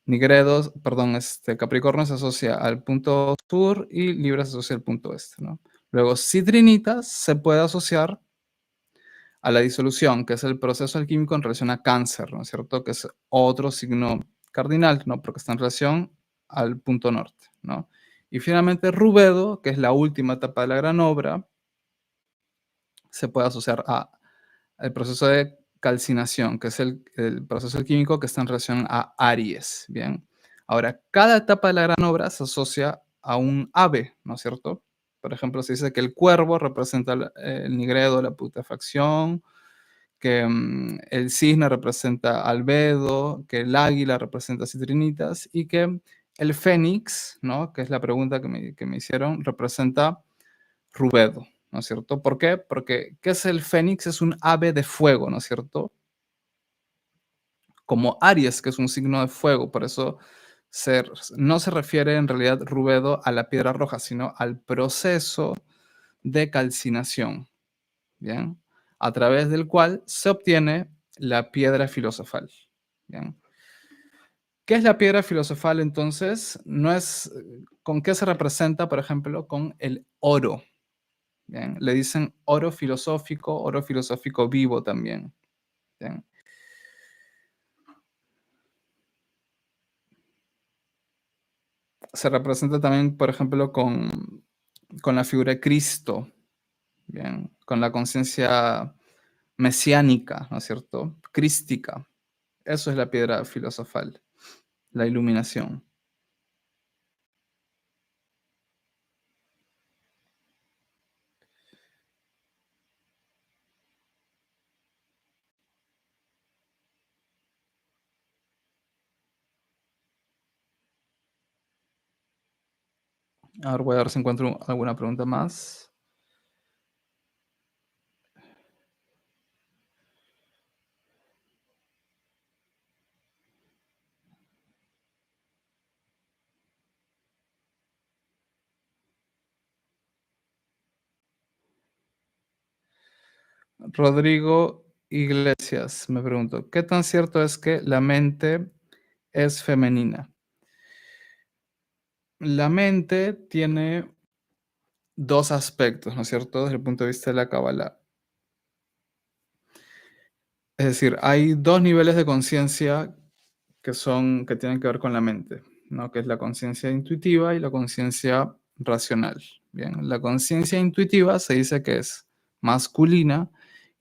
Nigredos, perdón, Capricornio se asocia al punto sur y Libra se asocia al punto este, ¿no? Luego, Citrinitas se puede asociar a la disolución, que es el proceso alquímico en relación a Cáncer, ¿no es cierto? Que es otro signo cardinal, ¿no? Porque está en relación al punto norte, ¿no? Y finalmente, Rubedo, que es la última etapa de la gran obra, se puede asociar al proceso de calcinación, que es el proceso químico que está en relación a Aries, ¿bien? Ahora, cada etapa de la gran obra se asocia a un ave, ¿no es cierto? Por ejemplo, se dice que el cuervo representa el nigredo, la putrefacción, que el cisne representa albedo, que el águila representa citrinitas y que el fénix, ¿no?, que es la pregunta que me hicieron, representa rubedo, ¿no es cierto? ¿Por qué? Porque, ¿qué es el fénix? Es un ave de fuego, ¿no es cierto? Como Aries, que es un signo de fuego, por eso no se refiere en realidad rubedo a la piedra roja, sino al proceso de calcinación, ¿bien? A través del cual se obtiene la piedra filosofal, ¿bien? ¿Qué es la piedra filosofal entonces? No es, ¿con qué se representa, por ejemplo, con el oro? Bien, le dicen oro filosófico vivo también. Bien. Se representa también, por ejemplo, con la figura de Cristo, bien, con la conciencia mesiánica, ¿no es cierto? Crística. Eso es la piedra filosofal, la iluminación. Ahora voy a ver si encuentro alguna pregunta más. Rodrigo Iglesias me preguntó, ¿qué tan cierto es que la mente es femenina? La mente tiene dos aspectos, ¿no es cierto? Desde el punto de vista de la Cábala. Es decir, hay dos niveles de conciencia que tienen que ver con la mente, ¿no? Que es la conciencia intuitiva y la conciencia racional. Bien, la conciencia intuitiva se dice que es masculina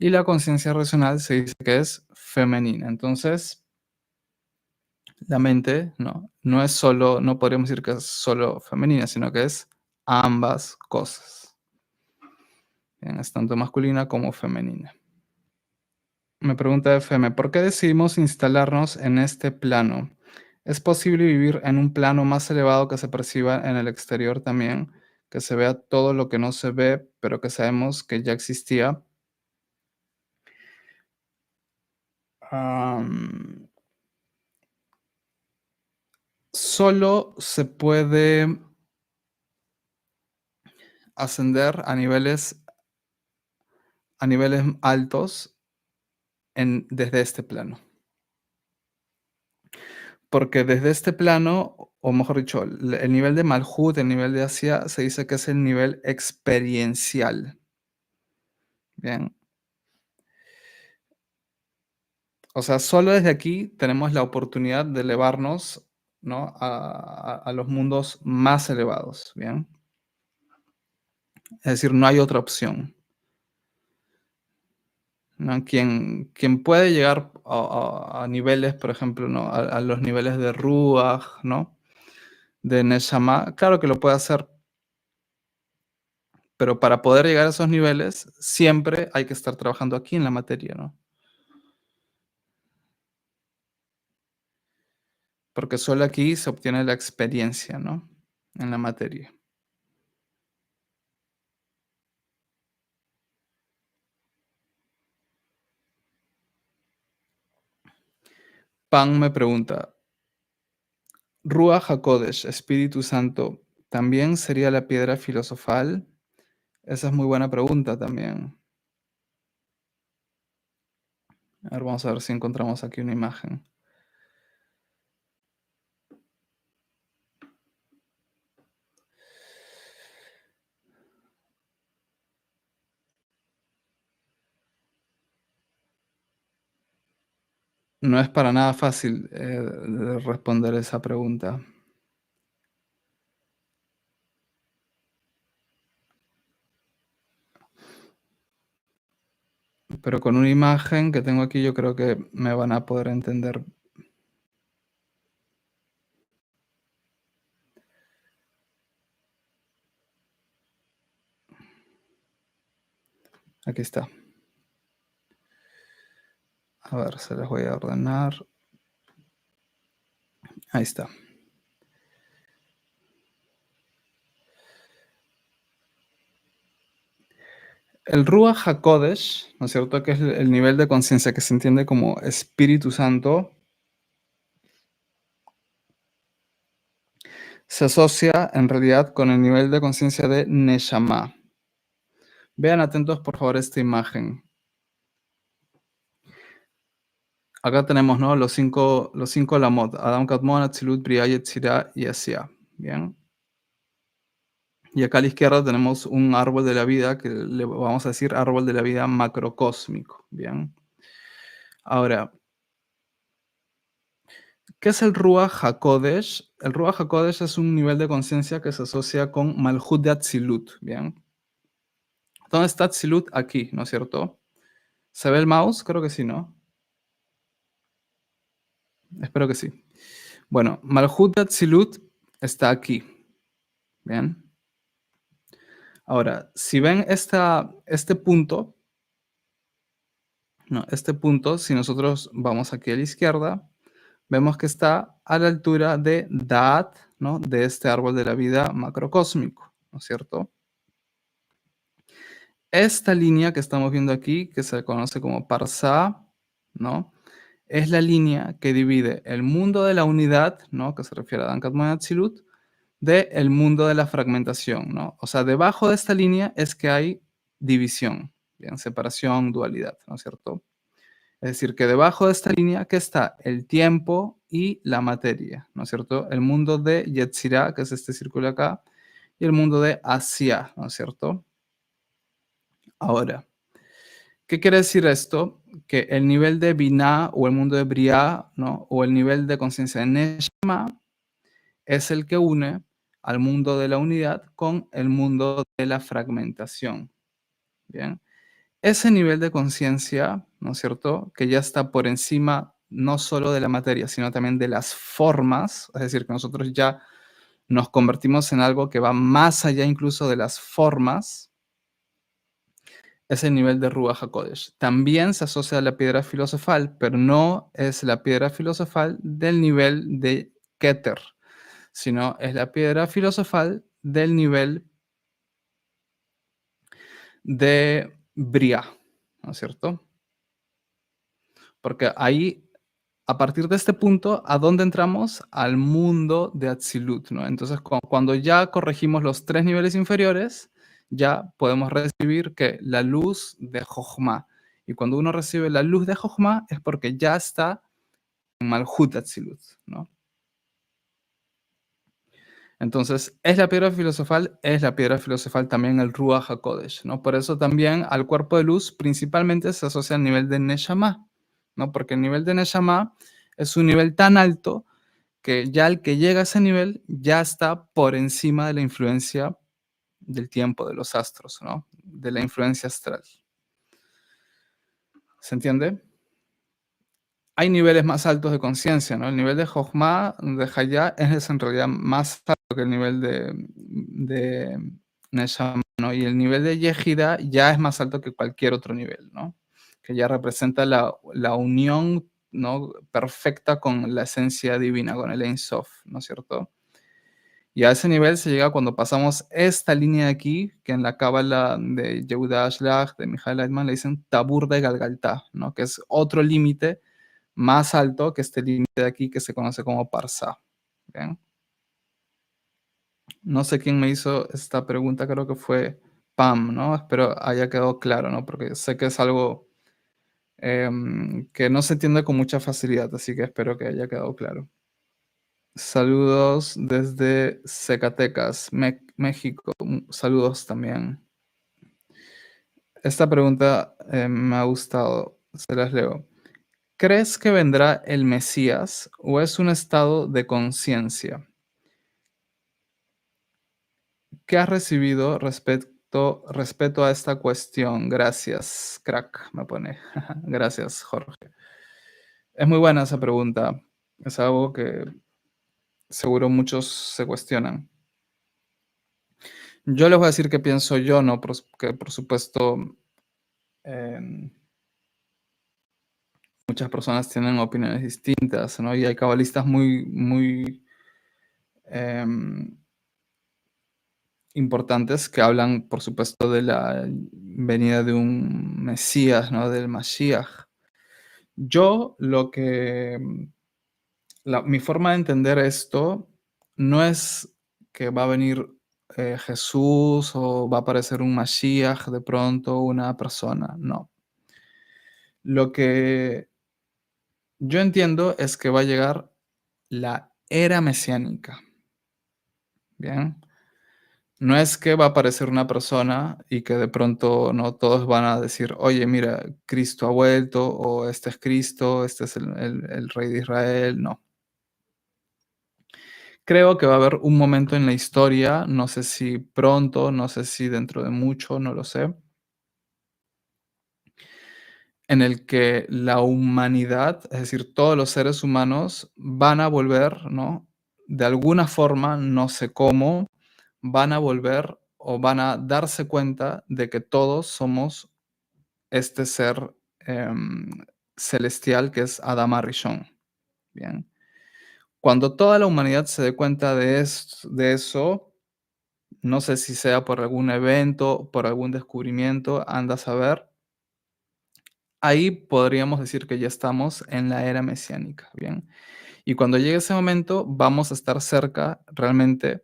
y la conciencia racional se dice que es femenina. Entonces, la mente no es solo, no podríamos decir que es solo femenina, sino que es ambas cosas. Bien, es tanto masculina como femenina. Me pregunta FM, ¿por qué decidimos instalarnos en este plano? ¿Es posible vivir en un plano más elevado que se perciba en el exterior también? Que se vea todo lo que no se ve, pero que sabemos que ya existía. Am, Solo se puede ascender a niveles altos desde este plano. Porque desde este plano, o mejor dicho, el nivel de Malhut, el nivel de Asia, se dice que es el nivel experiencial. Bien. O sea, solo desde aquí tenemos la oportunidad de elevarnos, ¿no? a los mundos más elevados. Bien. Es decir, no hay otra opción. ¿No? Quien puede llegar a niveles, por ejemplo, ¿no? a los niveles de Ruach, ¿no? De Neshama, claro que lo puede hacer, pero para poder llegar a esos niveles, siempre hay que estar trabajando aquí en la materia, ¿no? Porque solo aquí se obtiene la experiencia, ¿no? En la materia. Pan me pregunta, Ruach HaKodesh, Espíritu Santo, ¿también sería la piedra filosofal? Esa es muy buena pregunta también. A ver, vamos a ver si encontramos aquí una imagen. No es para nada fácil de responder esa pregunta. Pero con una imagen que tengo aquí yo creo que me van a poder entender. Aquí está. A ver, se las voy a ordenar. Ahí está. El Ruach HaKodesh, ¿no es cierto? Que es el nivel de conciencia que se entiende como Espíritu Santo, se asocia en realidad con el nivel de conciencia de Neshama. Vean atentos por favor esta imagen. Acá tenemos, ¿no? Los cinco Lamot, Adam Kadmon, Atzilut, Briah, Yetzirah y Asiah. Bien. Y acá a la izquierda tenemos un árbol de la vida que le vamos a decir árbol de la vida macrocósmico. Bien. Ahora, ¿qué es el Ruach HaKodesh? El Ruach HaKodesh es un nivel de conciencia que se asocia con Malhut de Atzilut. Bien. ¿Dónde está Atzilut? Aquí, ¿no es cierto? ¿Se ve el mouse? Creo que sí, ¿no? Espero que sí. Bueno, Malhut de Atzilut está aquí. Bien. Ahora, si ven este punto, no, este punto, si nosotros vamos aquí a la izquierda, vemos que está a la altura de Da'at, ¿no? De este árbol de la vida macrocósmico, ¿no es cierto? Esta línea que estamos viendo aquí, que se conoce como Parsá, ¿no? Es la línea que divide el mundo de la unidad, ¿no? Que se refiere a Dan Kadmon Atzilut, de el mundo de la fragmentación, ¿no? O sea, debajo de esta línea es que hay división, bien, separación, dualidad, ¿no es cierto? Es decir, que debajo de esta línea que está el tiempo y la materia, ¿no es cierto? El mundo de Yetzirah, que es este círculo acá, y el mundo de Asia, ¿no es cierto? Ahora, ¿qué quiere decir esto? Que el nivel de Binah o el mundo de Briah, ¿no? O el nivel de conciencia de Neshama es el que une al mundo de la unidad con el mundo de la fragmentación. Bien. Ese nivel de conciencia, ¿no es cierto? Que ya está por encima no solo de la materia, sino también de las formas, es decir, que nosotros ya nos convertimos en algo que va más allá incluso de las formas, es el nivel de Ruach HaKodesh. También se asocia a la piedra filosofal, pero no es la piedra filosofal del nivel de Keter, sino es la piedra filosofal del nivel de Briah, ¿no es cierto? Porque ahí, a partir de este punto, ¿a dónde entramos? Al mundo de Atzilut, ¿no? Entonces, cuando ya corregimos los tres niveles inferiores, ya podemos recibir que la luz de Jochma. Y cuando uno recibe la luz de Jochma es porque ya está en Malhut Atzilut, ¿no? Entonces, es la piedra filosofal también el Ruach HaKodesh, ¿no? Por eso también al cuerpo de luz principalmente se asocia al nivel de Neshama, ¿no? Porque el nivel de Neshama es un nivel tan alto que ya el que llega a ese nivel ya está por encima de la influencia del tiempo, de los astros, ¿no? De la influencia astral. ¿Se entiende? Hay niveles más altos de conciencia, ¿no? El nivel de Jochma, de Hayá, es en realidad más alto que el nivel de Neshama, ¿no? Y el nivel de Yehida ya es más alto que cualquier otro nivel, ¿no? Que ya representa la unión, ¿no? Perfecta con la esencia divina, con el Ein Sof, ¿no es cierto? Y a ese nivel se llega cuando pasamos esta línea de aquí, que en la cábala de Yehuda Ashlach, de Mijael Leitman, le dicen Tabur de Galgaltá, ¿no? Que es otro límite más alto que este límite de aquí que se conoce como Parsa. ¿Bien? No sé quién me hizo esta pregunta, creo que fue Pam, ¿no? Espero haya quedado claro, ¿no? Porque sé que es algo que no se entiende con mucha facilidad, así que espero que haya quedado claro. Saludos desde Zacatecas, México. Saludos también. Esta pregunta me ha gustado, se las leo. ¿Crees que vendrá el Mesías o es un estado de conciencia? ¿Qué has recibido respecto a esta cuestión? Gracias, crack, me pone. Gracias, Jorge. Es muy buena esa pregunta. Es algo que seguro muchos se cuestionan. Yo les voy a decir qué pienso yo, ¿no? Que por supuesto em, muchas personas tienen opiniones distintas, ¿no? Y hay cabalistas muy, muy em, importantes que hablan, por supuesto, de la venida de un Mesías, ¿no? Del Mashiach. Yo lo que, mi forma de entender esto no es que va a venir Jesús o va a aparecer un Mashiach de pronto, una persona, no. Lo que Yo entiendo es que va a llegar la era mesiánica, ¿bien? No es que va a aparecer una persona y que de pronto, ¿no?, todos van a decir: "Oye, mira, Cristo ha vuelto", o "Este es Cristo, este es el rey de Israel", no. Creo que va a haber un momento en la historia, no sé si pronto, no sé si dentro de mucho, no lo sé, en el que la humanidad, es decir, todos los seres humanos van a volver, ¿no? De alguna forma, no sé cómo, van a volver o van a darse cuenta de que todos somos este ser, celestial que es Adama Rishon, ¿bien? Cuando toda la humanidad se dé cuenta de eso, no sé si sea por algún evento, por algún descubrimiento, anda a saber, ahí podríamos decir que ya estamos en la era mesiánica, ¿bien? Y cuando llegue ese momento, vamos a estar cerca realmente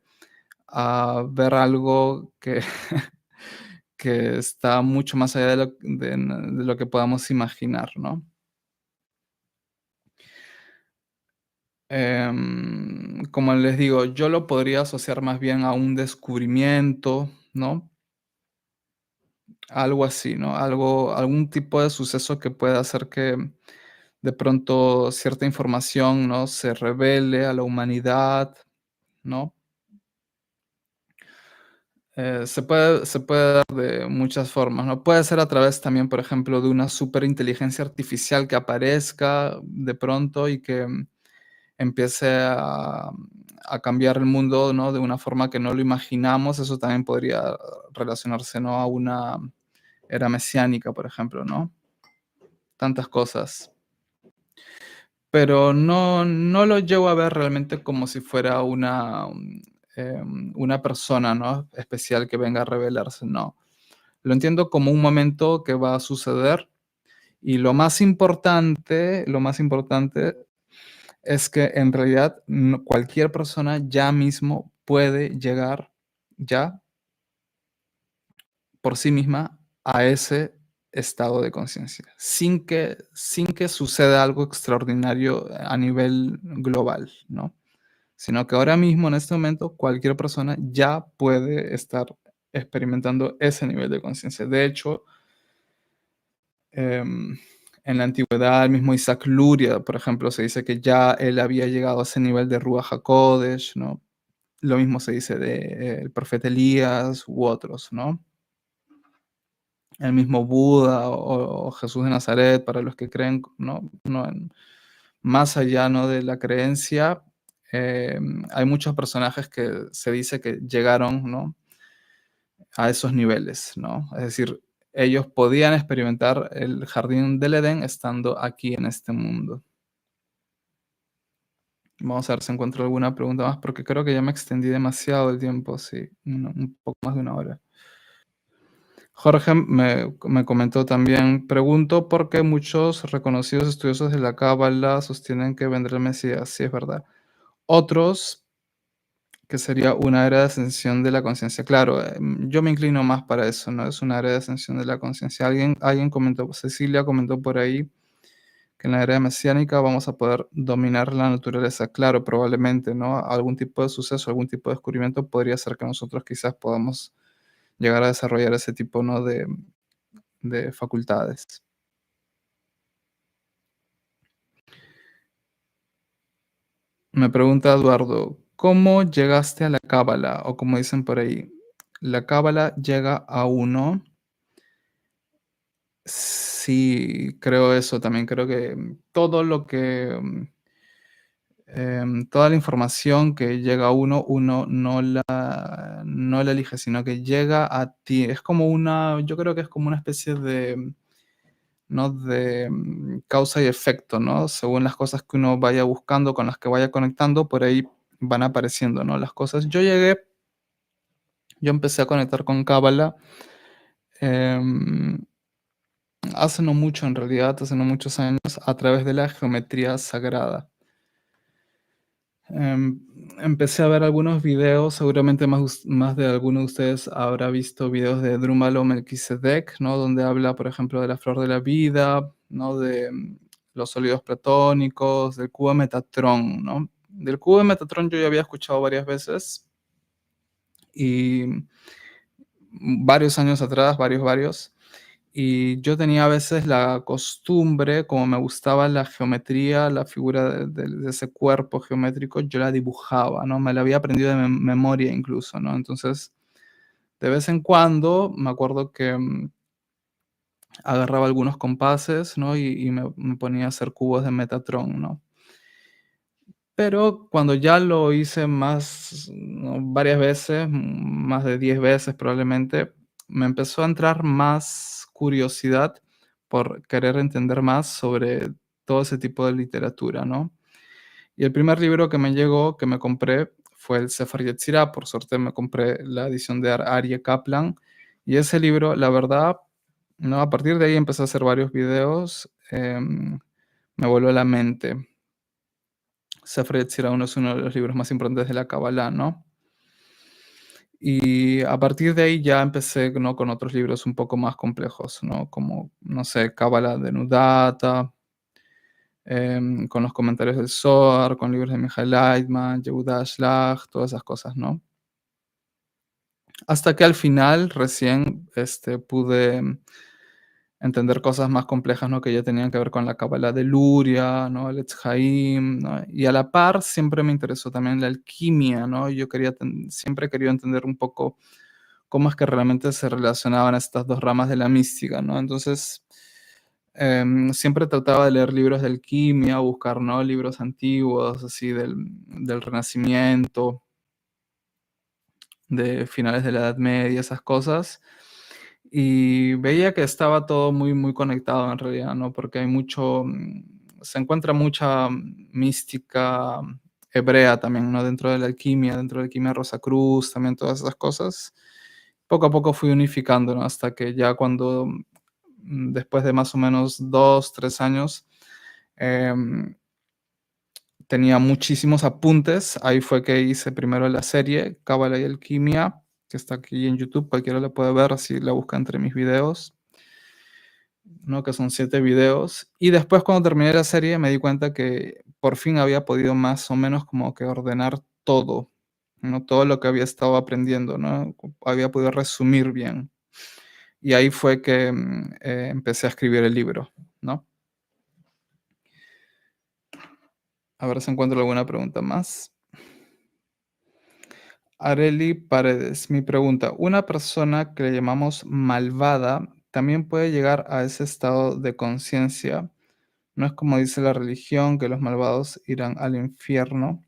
a ver algo que que está mucho más allá de lo que podamos imaginar, ¿no? Como les digo, yo lo podría asociar más bien a un descubrimiento, ¿no? Algo así, ¿no? Algún tipo de suceso que pueda hacer que de pronto cierta información, ¿no?, se revele a la humanidad, ¿no? Se puede dar de muchas formas, ¿no? Puede ser a través también, por ejemplo, de una superinteligencia artificial que aparezca de pronto y que empiece a cambiar el mundo, ¿no?, de una forma que no lo imaginamos. Eso también podría relacionarse, ¿no?, a una era mesiánica, por ejemplo, ¿no? Tantas cosas. Pero no lo llego a ver realmente como si fuera una persona, ¿no?, especial que venga a revelarse, no. Lo entiendo como un momento que va a suceder y lo más importante es que en realidad cualquier persona ya mismo puede llegar ya por sí misma a ese estado de conciencia, sin que suceda algo extraordinario a nivel global, ¿no? Sino que ahora mismo, en este momento, cualquier persona ya puede estar experimentando ese nivel de conciencia. De hecho, em, en la antigüedad, el mismo Isaac Luria, por ejemplo, se dice que ya él había llegado a ese nivel de Ruach HaKodesh, ¿no? Lo mismo se dice del profeta Elías u otros, ¿no? El mismo Buda o Jesús de Nazaret, para los que creen, ¿no? Más allá, ¿no?, de la creencia, hay muchos personajes que se dice que llegaron, ¿no?, a esos niveles, ¿no? Es decir, ellos podían experimentar el jardín del Edén estando aquí en este mundo. Vamos a ver si encuentro alguna pregunta más, porque creo que ya me extendí demasiado el tiempo, sí, un poco más de una hora. Jorge me comentó también, pregunto por qué muchos reconocidos estudiosos de la Cábala sostienen que vendrá el Mesías. Sí, es verdad. Otros, que sería una era de ascensión de la conciencia. Claro, yo me inclino más para eso, ¿no? Es una era de ascensión de la conciencia. Alguien comentó, Cecilia comentó por ahí que en la era mesiánica vamos a poder dominar la naturaleza. Claro, probablemente, ¿no? Algún tipo de suceso, algún tipo de descubrimiento podría hacer que nosotros quizás podamos llegar a desarrollar ese tipo, ¿no?, de facultades. Me pregunta Eduardo, ¿cómo llegaste a la cábala? O como dicen por ahí, ¿la cábala llega a uno? Sí, creo eso también. Creo que todo lo que, toda la información que llega a uno, uno no la elige, sino que llega a ti. Es como yo creo que es como una especie de, ¿no?, de causa y efecto, ¿no? Según las cosas que uno vaya buscando, con las que vaya conectando, por ahí van apareciendo, ¿no?, las cosas. Yo empecé a conectar con Cábala em, hace no mucho, en realidad, hace no muchos años, a través de la geometría sagrada. Em, Empecé a ver algunos videos, seguramente más de alguno de ustedes habrá visto videos de Drúbalo Melquisedec, ¿no? Donde habla, por ejemplo, de la flor de la vida, ¿no? De los sólidos platónicos, del cubo de Metatron, ¿no? Del cubo de Metatron yo ya había escuchado varias veces y varios años atrás, varios, y yo tenía a veces la costumbre, como me gustaba la geometría, la figura de ese cuerpo geométrico, yo la dibujaba, ¿no? Me la había aprendido de memoria incluso, ¿no? Entonces, de vez en cuando, me acuerdo que agarraba algunos compases, ¿no? Y me ponía a hacer cubos de Metatron, ¿no? Pero cuando ya lo hice más, ¿no? Varias veces, más de 10 veces probablemente, me empezó a entrar más curiosidad por querer entender más sobre todo ese tipo de literatura, ¿no? Y el primer libro que me llegó, que me compré, fue el Sefer Yetzirah. Por suerte me compré la edición de Aryeh Kaplan. Y ese libro, la verdad, ¿no? A partir de ahí empecé a hacer varios videos. Me voló la mente. Sefer Yetzirah es uno de los libros más importantes de la Kabbalah, ¿no? Y a partir de ahí ya empecé, ¿no? Con otros libros un poco más complejos, ¿no? Como, no sé, Kabbalah de Nudata, con los comentarios del Zohar, con libros de Michael Leitman, Yehuda Shlach, todas esas cosas, ¿no? Hasta que al final recién pude entender cosas más complejas, ¿no? Que ya tenían que ver con la Kabbalah de Luria, ¿no? El Etz Haim, ¿no? Y a la par siempre me interesó también la alquimia, ¿no? Yo siempre he querido entender un poco cómo es que realmente se relacionaban estas dos ramas de la mística, ¿no? Entonces, siempre trataba de leer libros de alquimia, buscar, ¿no? Libros antiguos, así del Renacimiento, de finales de la Edad Media, esas cosas. Y veía que estaba todo muy, muy conectado en realidad, ¿no? Porque se encuentra mucha mística hebrea también, ¿no? Dentro de la alquimia Rosacruz, también todas esas cosas. Poco a poco fui unificando, ¿no? Hasta que ya cuando, después de más o menos 2, 3 años, em, tenía muchísimos apuntes. Ahí fue que hice primero la serie Cábala y Alquimia, que está aquí en YouTube. Cualquiera la puede ver si la busca entre mis videos, ¿no? Que son 7 videos. Y después, cuando terminé la serie, me di cuenta que por fin había podido más o menos como que ordenar todo, ¿no? Todo lo que había estado aprendiendo, ¿no? Había podido resumir bien. Y ahí fue que empecé a escribir el libro, ¿no? A ver si encuentro alguna pregunta más. Areli Paredes, mi pregunta, ¿una persona que le llamamos malvada también puede llegar a ese estado de conciencia? No es como dice la religión, que los malvados irán al infierno.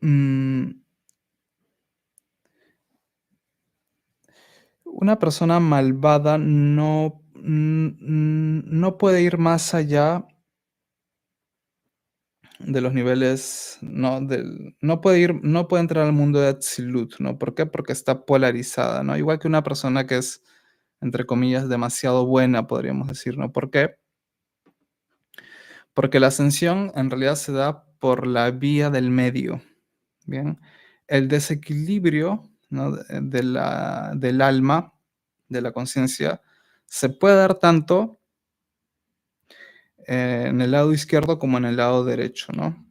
Mm, una persona malvada no puede ir más allá de los niveles, ¿no? No puede entrar al mundo de Atzilut, ¿no? ¿Por qué? Porque está polarizada, ¿no? Igual que una persona que es, entre comillas, demasiado buena, podríamos decir, ¿no? ¿Por qué? Porque la ascensión en realidad se da por la vía del medio, ¿bien? El desequilibrio, ¿no? Del alma, de la conciencia, se puede dar tanto en el lado izquierdo como en el lado derecho, ¿no?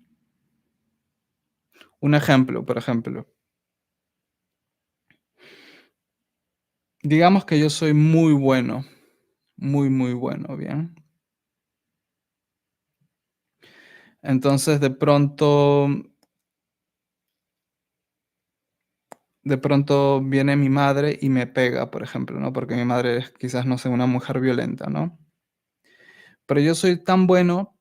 Un ejemplo, por ejemplo. Digamos que yo soy muy bueno, muy, muy bueno, ¿bien? Entonces, de pronto viene mi madre y me pega, por ejemplo, ¿no? Porque mi madre es quizás, no sé, una mujer violenta, ¿no? Pero yo soy tan bueno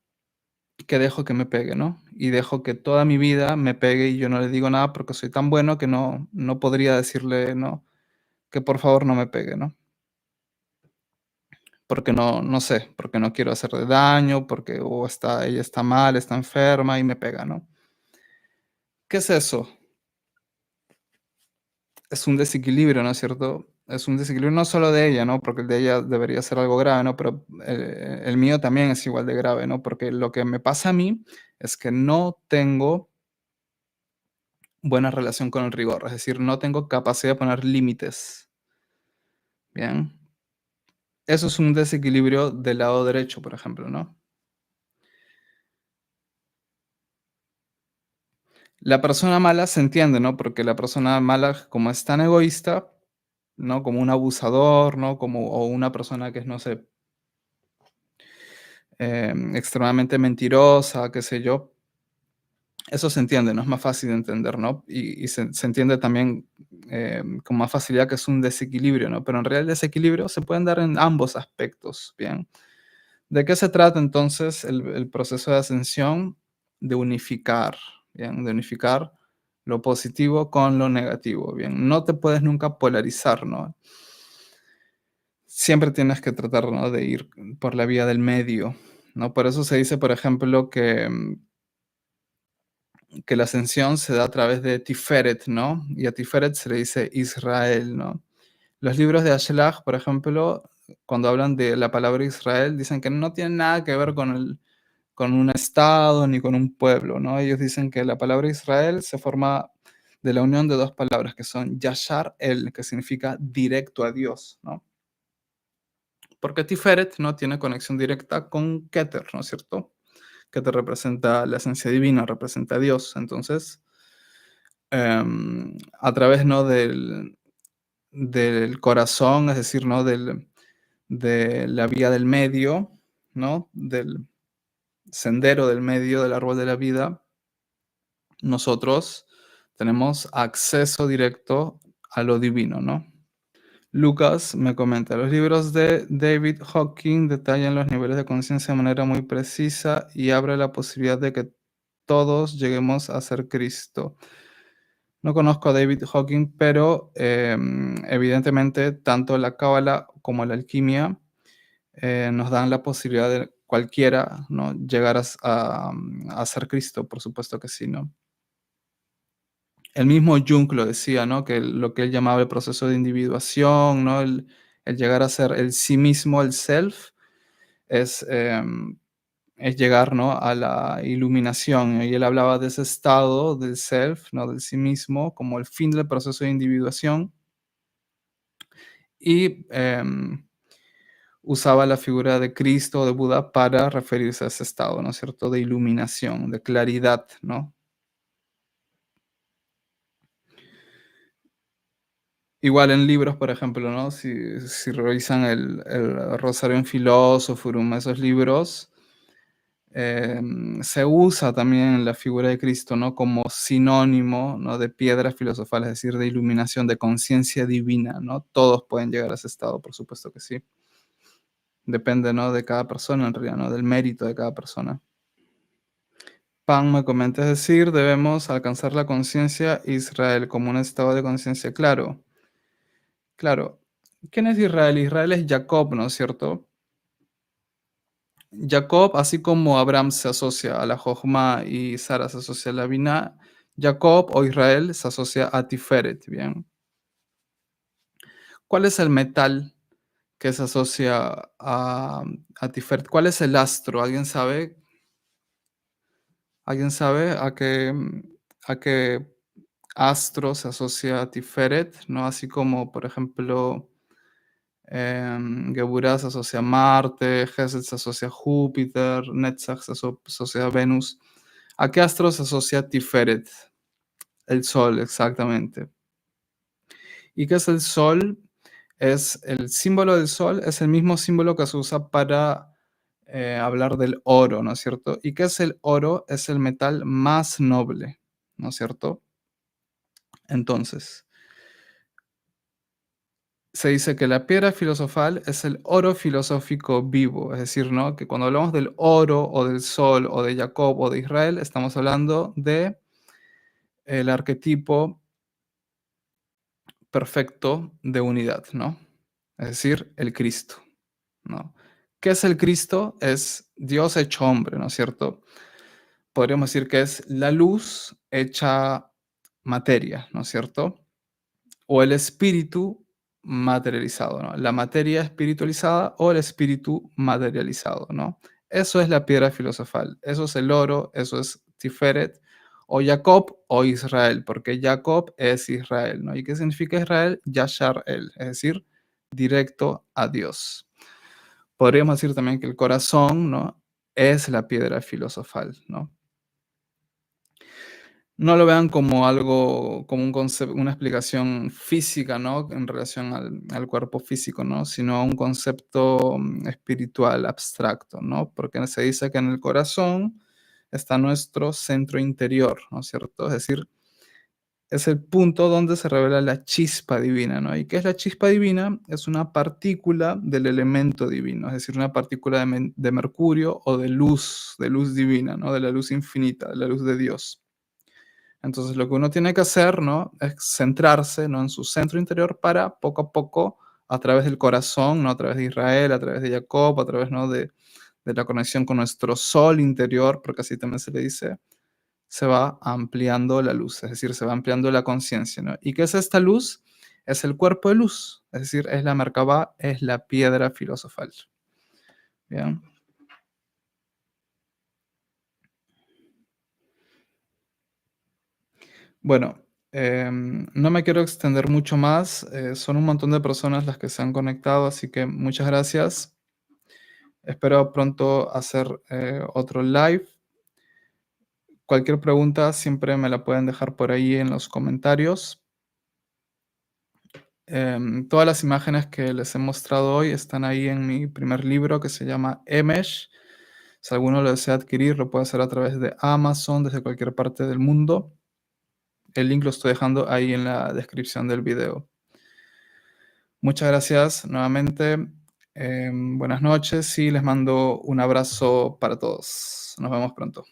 que dejo que me pegue, ¿no? Y dejo que toda mi vida me pegue y yo no le digo nada porque soy tan bueno que no podría decirle, ¿no? Que por favor no me pegue, ¿no? Porque no sé, porque no quiero hacerle daño, porque ella está mal, está enferma y me pega, ¿no? ¿Qué es eso? Es un desequilibrio, ¿no es cierto? Es un desequilibrio no solo de ella, ¿no? Porque el de ella debería ser algo grave, ¿no? Pero el mío también es igual de grave, ¿no? Porque lo que me pasa a mí es que no tengo buena relación con el rigor, es decir, no tengo capacidad de poner límites, ¿bien? Eso es un desequilibrio del lado derecho, por ejemplo, ¿no? La persona mala se entiende, ¿no? Porque la persona mala, como es tan egoísta, ¿no? Como un abusador, ¿no? Como o una persona que es, no sé, extremadamente mentirosa, qué sé yo. Eso se entiende, ¿no? Es más fácil de entender, ¿no? Y se entiende también con más facilidad que es un desequilibrio, ¿no? Pero en realidad el desequilibrio se pueden dar en ambos aspectos, ¿bien? ¿De qué se trata entonces el proceso de ascensión? De unificar, ¿bien? De unificar lo positivo con lo negativo, ¿bien? No te puedes nunca polarizar, ¿no? Siempre tienes que tratar, ¿no? De ir por la vía del medio, ¿no? Por eso se dice, por ejemplo, que la ascensión se da a través de Tiferet, ¿no? Y a Tiferet se le dice Israel, ¿no? Los libros de Ashelach, por ejemplo, cuando hablan de la palabra Israel, dicen que no tiene nada que ver con un estado ni con un pueblo, ¿no? Ellos dicen que la palabra Israel se forma de la unión de dos palabras que son Yashar El, que significa directo a Dios, ¿no? Porque Tiferet no tiene conexión directa con Keter, ¿no es cierto? Keter representa la esencia divina, representa a Dios. Entonces, a través, ¿no? del corazón, es decir, ¿no? De la vía del medio, ¿no? Del sendero del medio del árbol de la vida, nosotros tenemos acceso directo a lo divino, ¿no? Lucas me comenta, los libros de David Hawking detallan los niveles de conciencia de manera muy precisa y abre la posibilidad de que todos lleguemos a ser Cristo. No conozco a David Hawking, pero evidentemente tanto la cábala como la alquimia nos dan la posibilidad de cualquiera, ¿no? Llegar a ser Cristo, por supuesto que sí, ¿no? El mismo Jung lo decía, ¿no? Que lo que él llamaba el proceso de individuación, ¿no? El llegar a ser el sí mismo, el self, es, es llegar, ¿no? A la iluminación. Y él hablaba de ese estado del self, ¿no? Del sí mismo, como el fin del proceso de individuación. Y usaba la figura de Cristo o de Buda para referirse a ese estado, ¿no es cierto? De iluminación, de claridad, ¿no? Igual en libros, por ejemplo, ¿no? Si revisan el Rosario en Philosophurum, esos libros, se usa también la figura de Cristo, ¿no? Como sinónimo, ¿no? De piedra filosofal, es decir, de iluminación, de conciencia divina, ¿no? Todos pueden llegar a ese estado, por supuesto que sí. Depende, ¿no? De cada persona, en realidad, ¿no? Del mérito de cada persona. Pan me comenta, es decir, debemos alcanzar la conciencia Israel como un estado de conciencia claro. Claro, ¿quién es Israel? Israel es Jacob, ¿no es cierto? Jacob, así como Abraham se asocia a la Jochma y Sara se asocia a la Binah, Jacob o Israel se asocia a Tiferet, ¿bien? ¿Cuál es el metal que se asocia a Tiferet? ¿Cuál es el astro? ¿Alguien sabe? ¿Alguien sabe a qué astro se asocia a Tiferet? ¿No? Así como, por ejemplo, Geburah se asocia a Marte, Gesed se asocia a Júpiter, Netzach se asocia a Venus. ¿A qué astro se asocia Tiferet? El Sol, exactamente. ¿Y qué es el Sol? Es el símbolo del Sol, es el mismo símbolo que se usa para hablar del oro, ¿no es cierto? ¿Y qué es el oro? Es el metal más noble, ¿no es cierto? Entonces, se dice que la piedra filosofal es el oro filosófico vivo, es decir, ¿no? Que cuando hablamos del oro o del sol o de Jacob o de Israel, estamos hablando de el arquetipo perfecto de unidad, ¿no? Es decir, el Cristo, ¿no? ¿Qué es el Cristo? Es Dios hecho hombre, ¿no es cierto? Podríamos decir que es la luz hecha materia, ¿no es cierto? O el espíritu materializado, ¿no? La materia espiritualizada o el espíritu materializado, ¿no? Eso es la piedra filosofal, eso es el oro, eso es Tiferet, o Jacob o Israel, porque Jacob es Israel, ¿no? ¿Y qué significa Israel? Yashar el, es decir, directo a Dios. Podríamos decir también que el corazón, ¿no? Es la piedra filosofal, ¿no? No lo vean como algo, como un concepto, una explicación física, ¿no? En relación al cuerpo físico, ¿no? Sino un concepto espiritual, abstracto, ¿no? Porque se dice que en el corazón está nuestro centro interior, ¿no es cierto? Es decir, es el punto donde se revela la chispa divina, ¿no? ¿Y qué es la chispa divina? Es una partícula del elemento divino, es decir, una partícula de mercurio o de luz divina, ¿no? De la luz infinita, de la luz de Dios. Entonces, lo que uno tiene que hacer, ¿no? Es centrarse, ¿no? En su centro interior para poco a poco, a través del corazón, ¿no? A través de Israel, a través de Jacob, a través, ¿no? De la conexión con nuestro sol interior, porque así también se le dice, se va ampliando la luz, es decir, se va ampliando la conciencia, ¿no? ¿Y qué es esta luz? Es el cuerpo de luz, es decir, es la Merkabah, es la piedra filosofal. Bien. Bueno, no me quiero extender mucho más. Son un montón de personas las que se han conectado, así que muchas gracias. Espero pronto hacer otro live. Cualquier pregunta siempre me la pueden dejar por ahí en los comentarios. Todas las imágenes que les he mostrado hoy están ahí en mi primer libro que se llama Emesh. Si alguno lo desea adquirir, lo puede hacer a través de Amazon desde cualquier parte del mundo. El link lo estoy dejando ahí en la descripción del video. Muchas gracias nuevamente. Buenas noches y les mando un abrazo para todos. Nos vemos pronto.